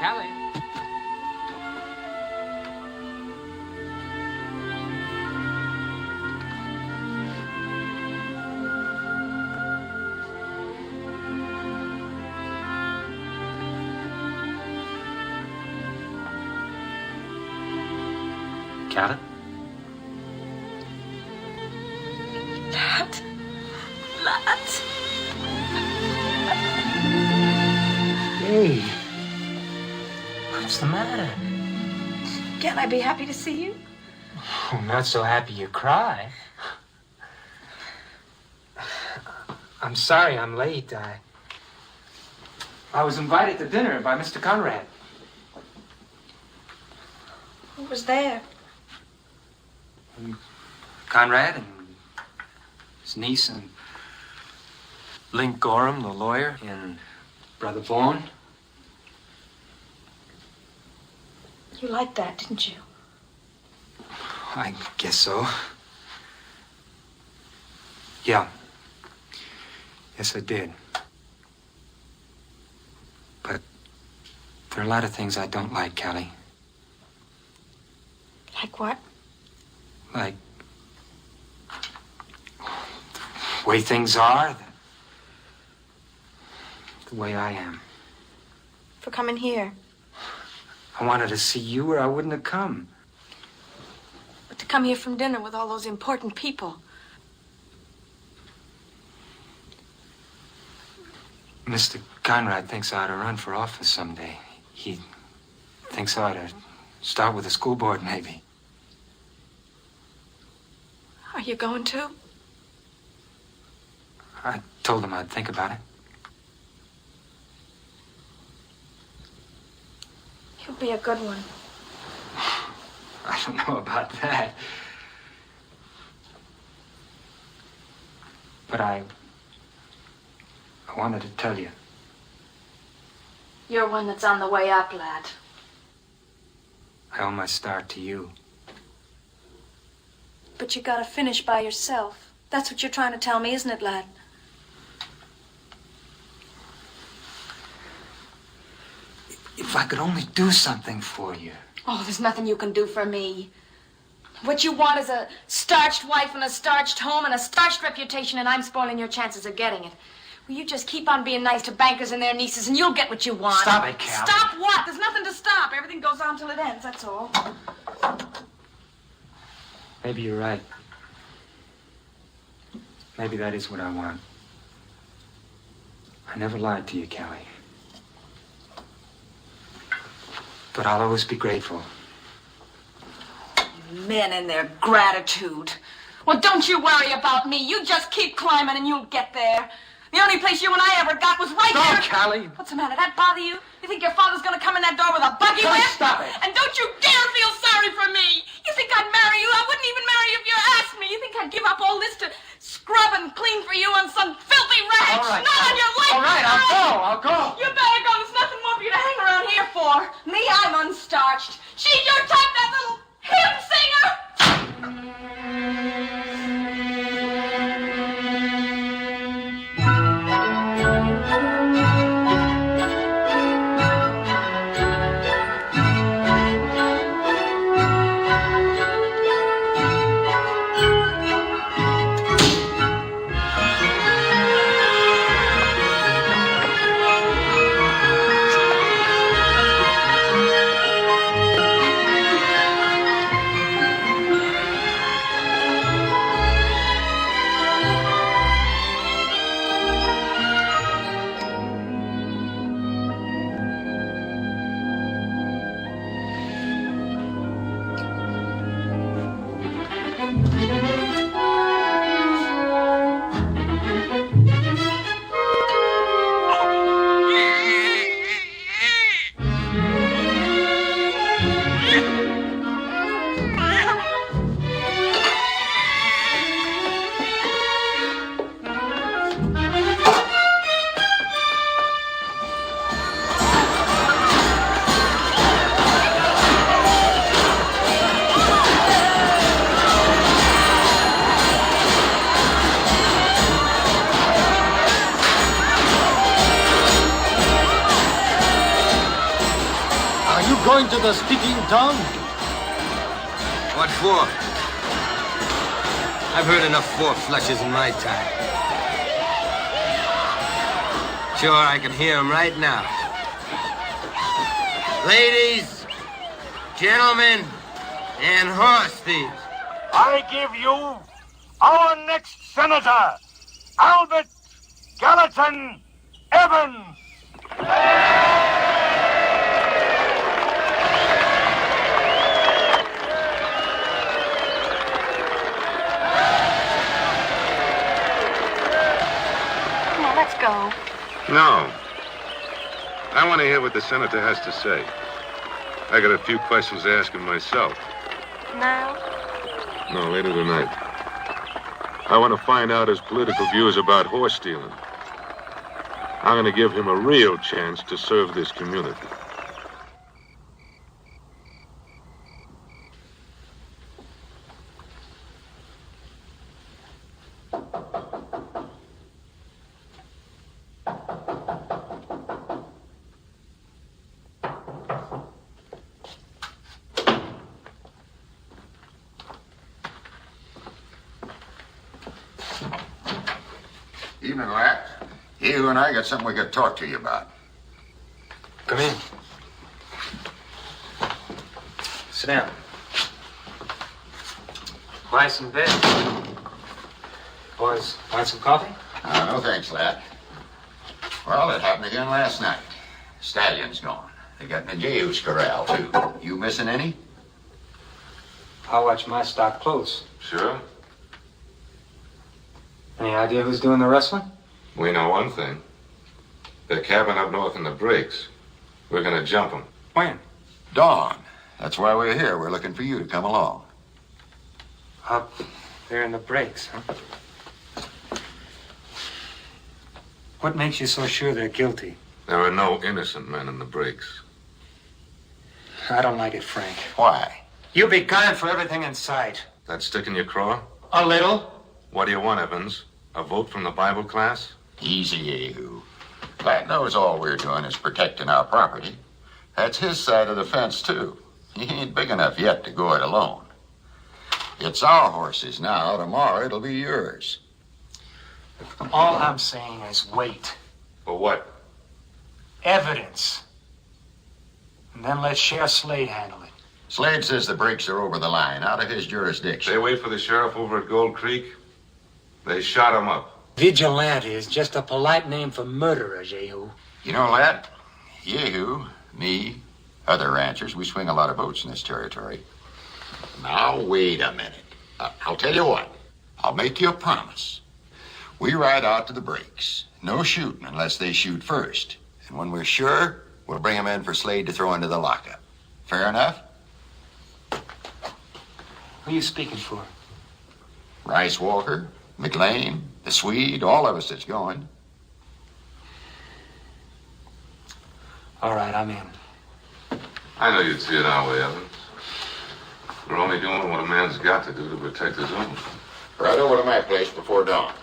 Callie. Callie? What? Hey, what's the matter? Can't I be happy to see you? Oh, not so happy you cry. I'm sorry I'm late. I was invited to dinner by Mr. Conrad. Who was there? Conrad and his niece and Link Gorham, the lawyer, and Brother Vaughn. You liked that, didn't you? I guess so. Yeah. Yes, I did. But there are a lot of things I don't like, Callie. Like what? Like the way things are, the way I am. For coming here. I wanted to see you or I wouldn't have come. But to come here from dinner with all those important people. Mr. Conrad thinks I ought to run for office someday. He thinks I ought to start with the school board, maybe. Are you going to? I told him I'd think about it. You'll be a good one. I don't know about that. But I wanted to tell you. You're one that's on the way up, lad. I owe my star to you. But you gotta finish by yourself. That's what you're trying to tell me, isn't it, lad? If I could only do something for you. Oh, there's nothing you can do for me. What you want is a starched wife and a starched home and a starched reputation, and I'm spoiling your chances of getting it. Well, you just keep on being nice to bankers and their nieces, and you'll get what you want. Stop it, Cal. Stop what? There's nothing to stop. Everything goes on till it ends, that's all. Maybe you're right. Maybe that is what I want. I never lied to you, Callie. But I'll always be grateful. Men and their gratitude. Well, don't you worry about me. You just keep climbing and you'll get there. The only place you and I ever got was right Stop, here. Callie. What's the matter? That bother you? You think your father's gonna come in that door with a buggy whip? Stop it. And don't you dare feel sorry for me. You think I'd marry you? I wouldn't even marry you if you asked me. You think I'd give up all this to scrub and clean for you on some filthy ranch? All right, Not on your life. all right, I'll go. You better go. There's nothing more for you to hang around here for. Me, I'm unstarched. She's your type, that little hymn singer. Going to the speaking tongue? What for? I've heard enough four flushes in my time. Sure, I can hear them right now. Ladies, gentlemen, and horse thieves. I give you our next senator, Albert Gallatin Evans. Come on, let's go. No. I want to hear what the senator has to say. I got a few questions to ask him myself. Now? No, later tonight. I want to find out his political views about horse stealing. I'm going to give him a real chance to serve this community. Evening, lad. You and I got something we could talk to you about. Come in. Sit down. Buy some bed. Boys, want some coffee? No thanks, lad. Well, it happened again last night. Stallion's gone. They got in the Jehu's corral, too. You missing any? I'll watch my stock close. Sure. Any idea who's doing the wrestling? We know one thing. They're camping up north in the breaks. We're going to jump them. When? Dawn. That's why we're here. We're looking for you to come along. Up there in the breaks, huh? What makes you so sure they're guilty? There are no innocent men in the breaks. I don't like it, Frank. Why? You'll be gone for everything in sight. That stick in your craw? A little. What do you want, Evans? A vote from the Bible class? Easy, Jehu. Lad knows all we're doing is protecting our property. That's his side of the fence, too. He ain't big enough yet to go it alone. It's our horses now. Tomorrow it'll be yours. All I'm saying is wait. For what? Evidence. And then let Sheriff Slade handle it. Slade says the breaks are over the line, out of his jurisdiction. They wait for the sheriff over at Gold Creek. They shot him up. Vigilante is just a polite name for murderer, Jehu. You know, lad, Jehu, me, other ranchers, we swing a lot of votes in this territory. Now, wait a minute. I'll tell you what. I'll make you a promise. We ride out to the breaks. No shooting unless they shoot first. And when we're sure, we'll bring them in for Slade to throw into the lockup. Fair enough? Who are you speaking for? Rice Walker, McLean, the Swede, all of us that's going. All right, I'm in. I know you'd see it our way, Evans. We're only doing what a man's got to do to protect his own. Right over to my place before dawn.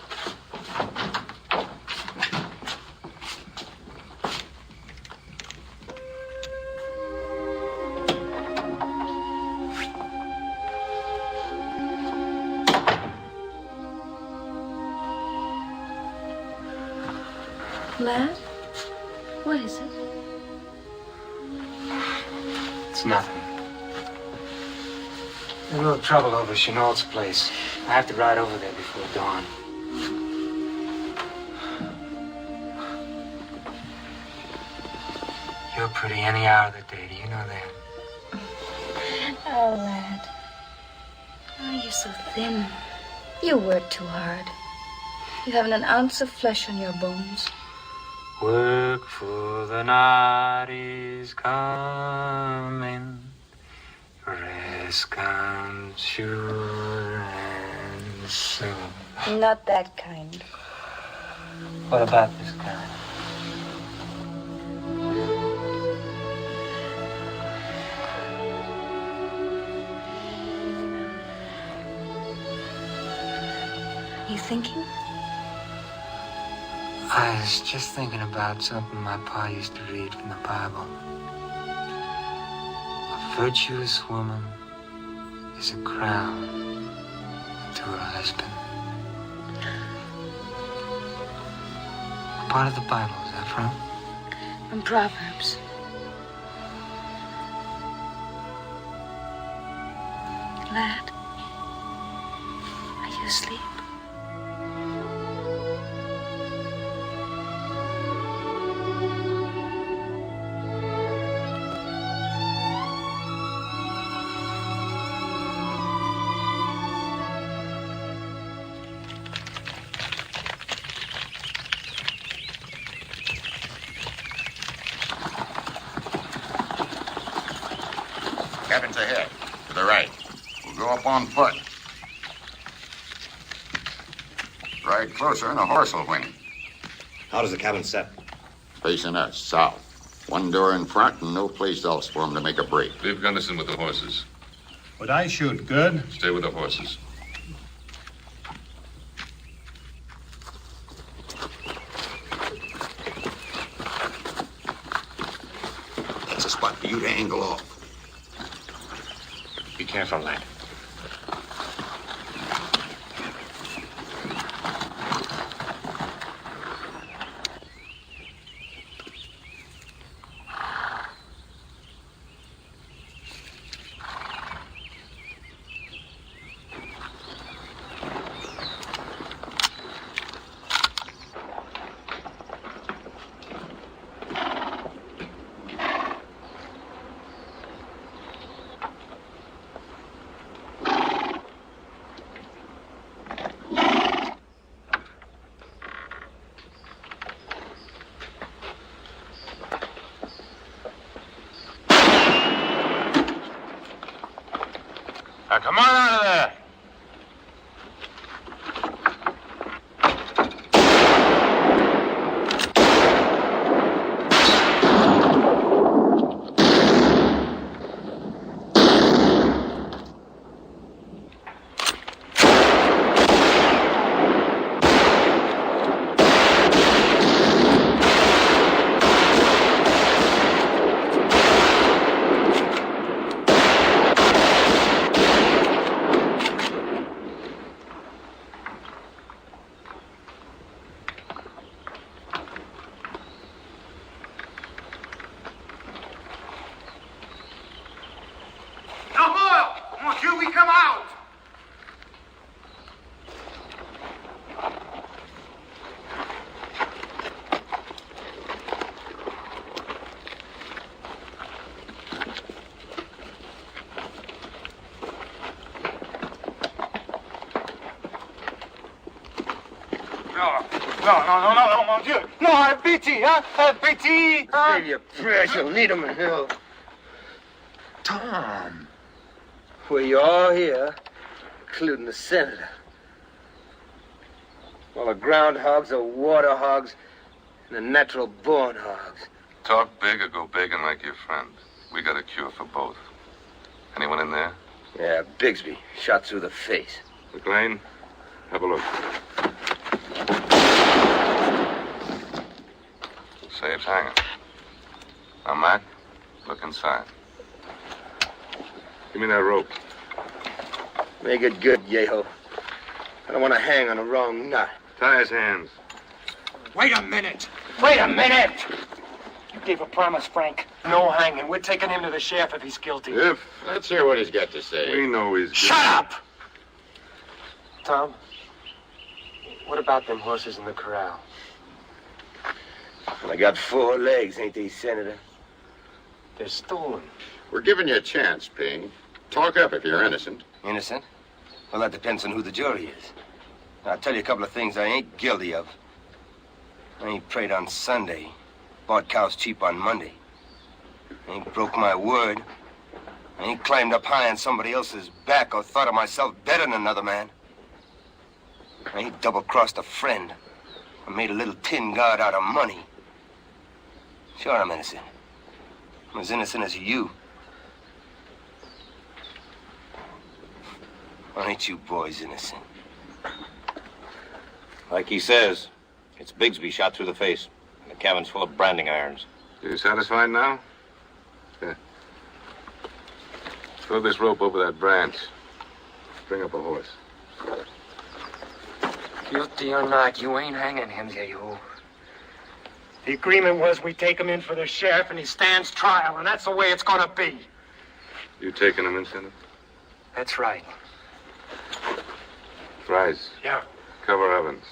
Lad? What is it? It's nothing. There's a little trouble over Chenault's place. I have to ride over there before dawn. You're pretty any hour of the day. Do you know that? Oh, lad. Oh, you're so thin. You work too hard. You haven't an ounce of flesh on your bones. Work for the night is coming. Rest comes sure and soon. Not that kind. What about this kind? You thinking? I was just thinking about something my pa used to read from the Bible. A virtuous woman is a crown to her husband. What part of the Bible is that from? From Proverbs. Lad, are you asleep? Cabin's ahead, to the right. We'll go up on foot. Ride closer and the horse will win. How does the cabin set? Facing us, south. One door in front and no place else for him to make a break. Leave Gunderson with the horses. Would I shoot good? Stay with the horses. That's a spot for you to angle off. Be careful, lad. Now, come on out of there. No, mon Dieu. No, have pity, huh? Have pity. Save your prayers, you'll need them in hell. Tom. Well, you're all here, including the senator. All the groundhogs are water hogs and the natural-born hogs. Talk big or go begging like your friend. We got a cure for both. Anyone in there? Yeah, Bigsby, shot through the face. McLean, have a look. Safe's hanging. Now, Mac, look inside. Give me that rope. Make it good, Yeho. I don't want to hang on the wrong nut. Tie his hands. Wait a minute. Wait a minute. You gave a promise, Frank. No hanging. We're taking him to the sheriff if he's guilty. Let's hear what he's got to say. We know he's guilty. Shut up! Tom, what about them horses in the corral? Well, I got 4 legs, ain't they, Senator? They're stolen. We're giving you a chance, Ping. Talk up if you're innocent. Innocent? Well, that depends on who the jury is. Now, I'll tell you a couple of things I ain't guilty of. I ain't prayed on Sunday, bought cows cheap on Monday. I ain't broke my word. I ain't climbed up high on somebody else's back or thought of myself better than another man. I ain't double-crossed a friend or made a little tin god out of money. Sure, I'm innocent. I'm as innocent as you. Why ain't you boys innocent? Like he says, it's Bigsby shot through the face. And the cabin's full of branding irons. You satisfied now? Yeah. Throw this rope over that branch. Bring up a horse. Guilty or not, you ain't hanging him, you. The agreement was we take him in for the sheriff and he stands trial, and that's the way it's gonna be. You taking him in, Senator? That's right. Price. Yeah. Cover Evans.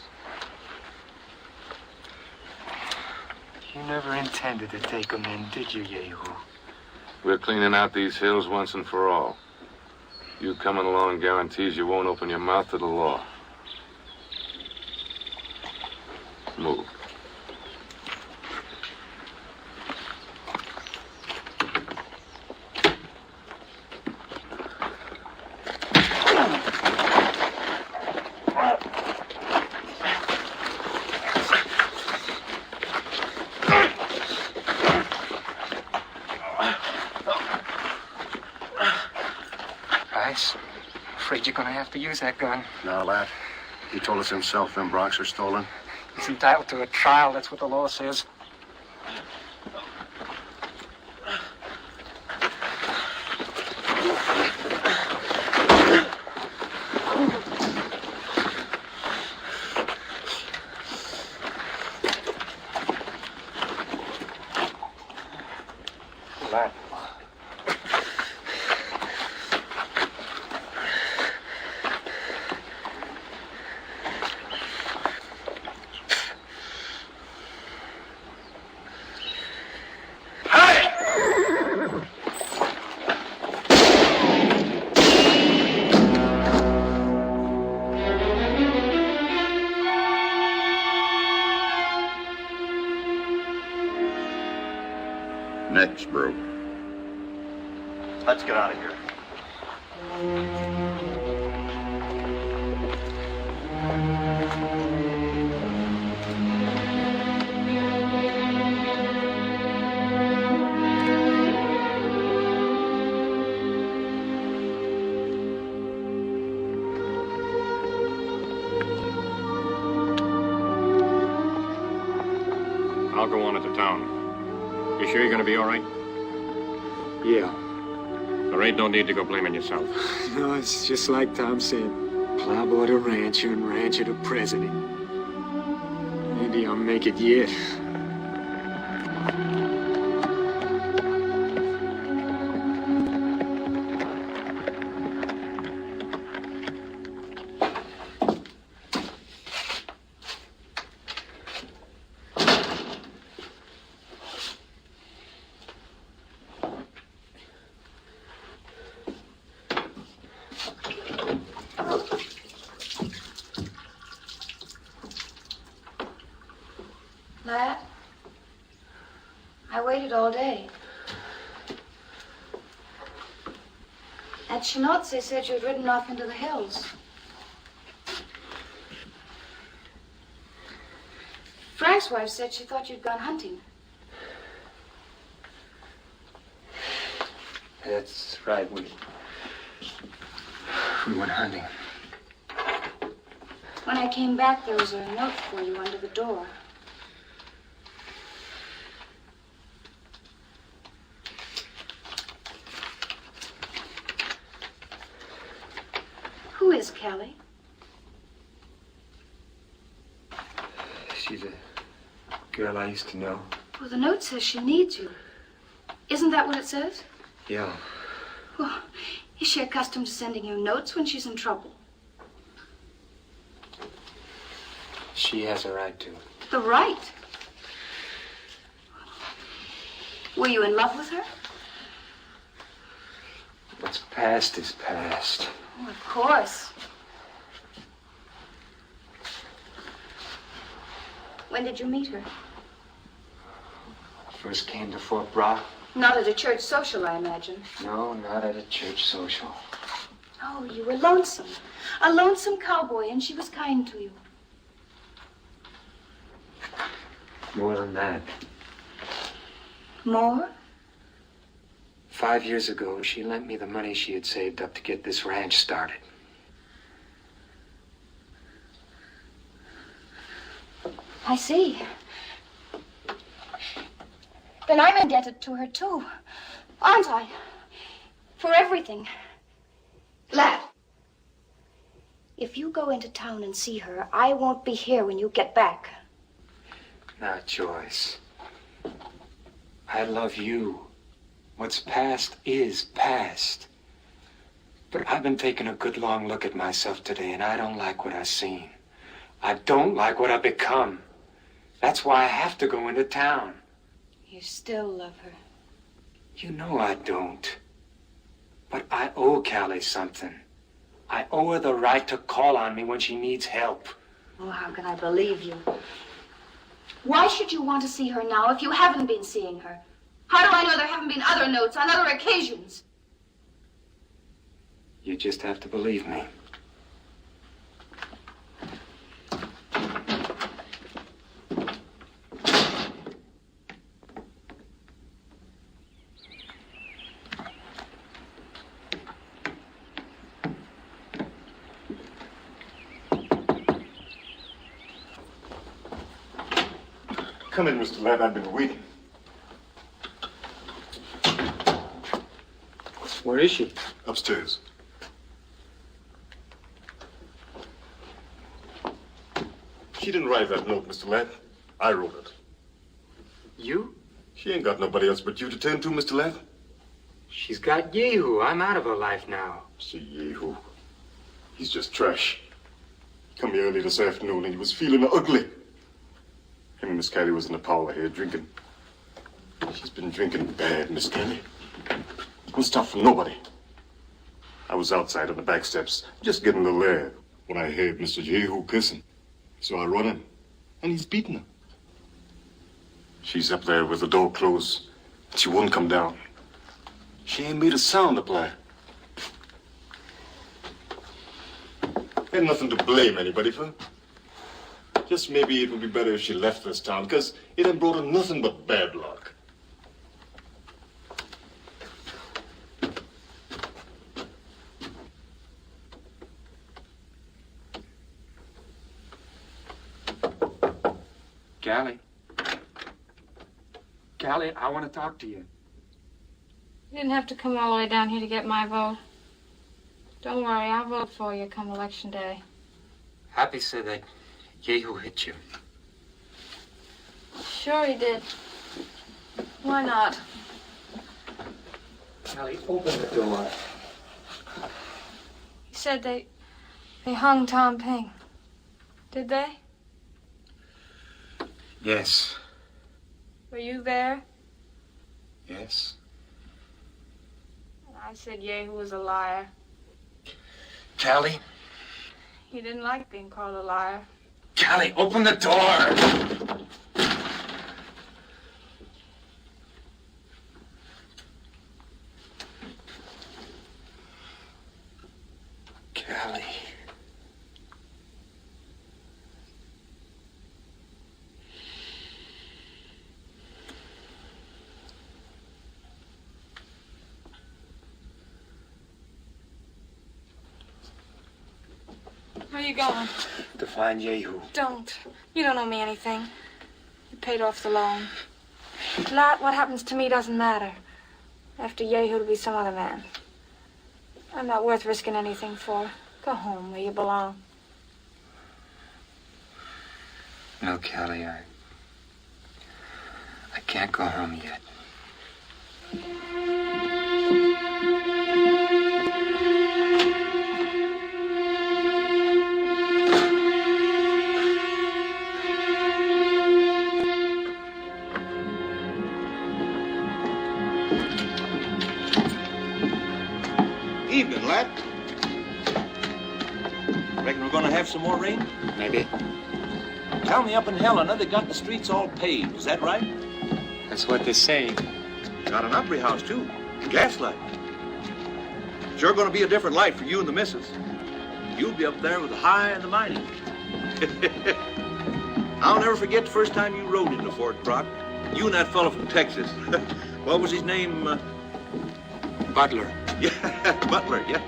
You never intended to take him in, did you, Yehu? We're cleaning out these hills once and for all. You coming along guarantees you won't open your mouth to the law. Move. afraid you're gonna have to use that gun. Now, lad, he told us himself them broncs are stolen. He's entitled to a trial, that's what the law says. Lad. Next, bro. Let's get out of here. I'll go on into town. You sure you're gonna be all right? Yeah. There ain't no need to go blaming yourself. No, it's just like Tom said. Plowboy to rancher and rancher to president. Maybe I'll make it yet. Lad, I waited all day. At Chenot's, they said you'd ridden off into the hills. Frank's wife said she thought you'd gone hunting. That's right, we went hunting. When I came back, there was a note for you under the door. Who is Kelly? She's a girl I used to know. Well, the note says she needs you. Isn't that what it says? Yeah. Well, is she accustomed to sending you notes when she's in trouble? She has a right to. The right? Were you in love with her? What's past is past. Oh, of course. When did you meet her? First came to Fort Brock. Not at a church social, I imagine. No, not at a church social. Oh, you were lonesome. A lonesome cowboy, and she was kind to you. More than that. More? 5 years ago, she lent me the money she had saved up to get this ranch started. I see. Then I'm indebted to her, too. Aren't I? For everything. Lad, if you go into town and see her, I won't be here when you get back. Now, Joyce, I love you. What's past is past. But I've been taking a good long look at myself today, and I don't like what I've seen. I don't like what I've become. That's why I have to go into town. You still love her. You know I don't. But I owe Callie something. I owe her the right to call on me when she needs help. Oh, how can I believe you? Why should you want to see her now if you haven't been seeing her? How do I know there haven't been other notes on other occasions? You just have to believe me. Come in, Mr. Ladd. I've been waiting. Where is she? Upstairs. She didn't write that note, Mr. Ladd. I wrote it. You? She ain't got nobody else but you to tend to, Mr. Ladd. She's got Yehu. I'm out of her life now. See, Yehu. He's just trash. He come here early this afternoon and he was feeling ugly. Him and Miss Callie was in the parlor here drinking. She's been drinking bad, Miss Callie. Couldn't stop for nobody. I was outside on the back steps, just getting a little air, when I heard Mr. Yehu kissing. So I run in, and he's beating her. She's up there with the door closed, and she won't come down. She ain't made a sound up there. Ain't nothing to blame anybody for. Just maybe it would be better if she left this town, because it ain't brought her nothing but bad luck. Callie, I want to talk to you. You didn't have to come all the way down here to get my vote. Don't worry, I'll vote for you come election day. Happy said that Yehu hit you. Sure he did. Why not? Callie, open the door. He said they hung Tom Ping. Did they? Yes. Were you there? Yes. And I said Yehu was a liar. Callie? He didn't like being called a liar. Callie, open the door! Callie. Where are you going? To find Yehu. Don't. You don't owe me anything. You paid off the loan. Lat, what happens to me doesn't matter. After Yehu, it'll be some other man. I'm not worth risking anything for. Go home where you belong. No, Callie, I can't go home yet. Evening, lad. Reckon we're gonna have some more rain? Maybe. Tell me up in Helena they got the streets all paved. Is that right? That's what they're saying. Got an Opry house, too. Gaslight. Sure gonna be a different life for you and the missus. You'll be up there with the high and the mighty. I'll never forget the first time you rode into Fort Brock. You and that fellow from Texas. What was his name? Butler. Yeah, Butler, yeah.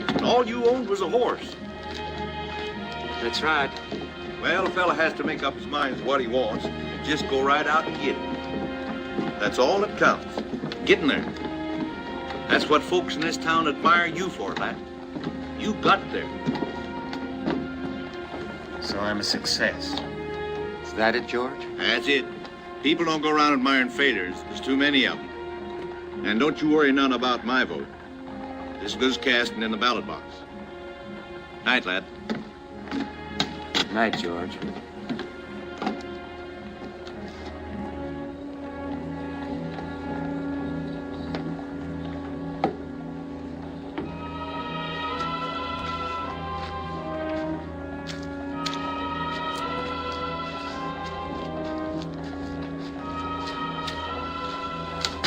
And all you owned was a horse. That's right. Well, a fella has to make up his mind as what he wants and just go right out and get it. That's all that counts. Getting there. That's what folks in this town admire you for, lad. You got there. So I'm a success. Is that it, George? That's it. People don't go around admiring failures. There's too many of them. And don't you worry none about my vote. This goes casting in the ballot box. Night, lad. Night, George.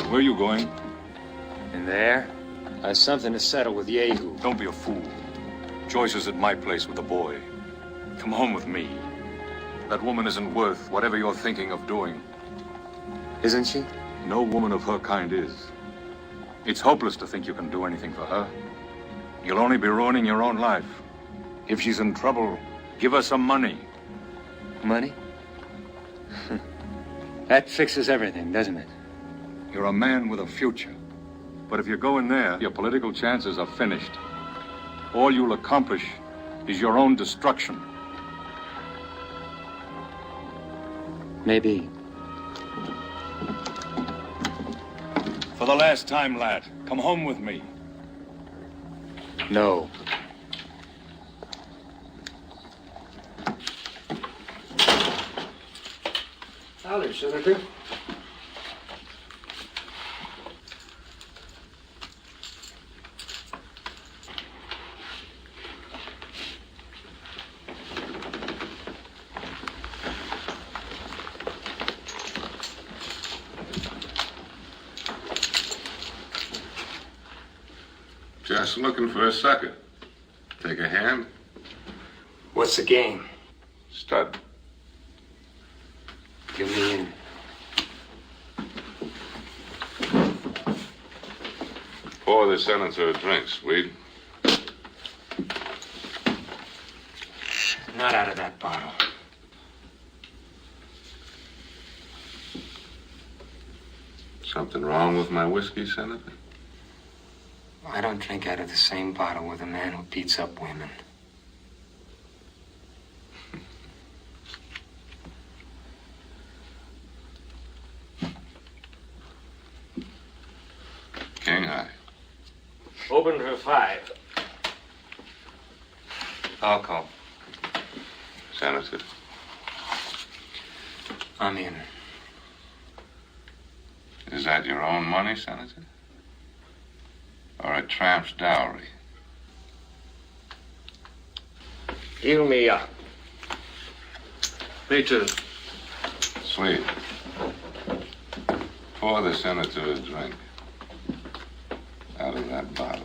Where are you going? In there? I have something to settle with Yehu. Don't be a fool. Joyce is at my place with the boy. Come home with me. That woman isn't worth whatever you're thinking of doing. Isn't she? No woman of her kind is. It's hopeless to think you can do anything for her. You'll only be ruining your own life. If she's in trouble, give her some money. Money? That fixes everything, doesn't it? You're a man with a future. But if you go in there, your political chances are finished. All you'll accomplish is your own destruction. Maybe. For the last time, lad, come home with me. No. Howdy, Senator. Just looking for a sucker. Take a hand? What's the game? Stud. Give me in. Pour the senator a drink, Swede. Not out of that bottle. Something wrong with my whiskey, Senator? I don't drink out of the same bottle with a man who beats up women. King high. Open for 5. I'll call. Senator. I'm in. Is that your own money, Senator? Or a tramp's dowry? Heal me up. Me too. Sweet. Pour the senator a drink. Out of that bottle.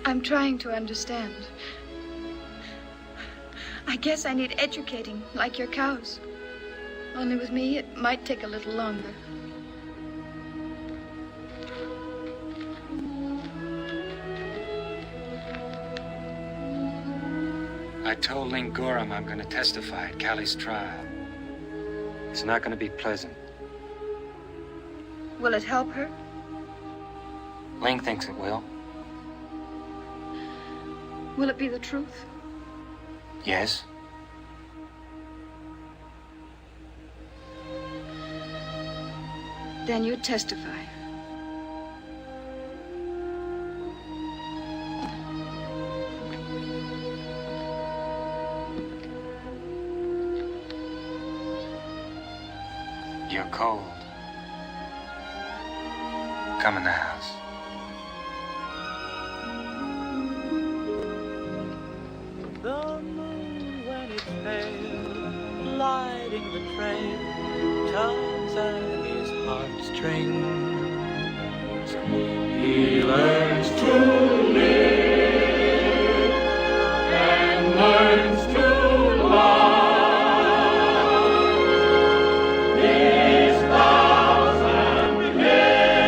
I'm trying to understand. I guess I need educating, like your cows. Only with me, it might take a little longer. I told Ling Gorham I'm going to testify at Callie's trial. It's not going to be pleasant. Will it help her? Ling thinks it will. Will it be the truth? Yes. Then you testify. You're cold. Come in the house. The moon, when it's pale, lighting the trail, tugs at his heartstrings. He learns to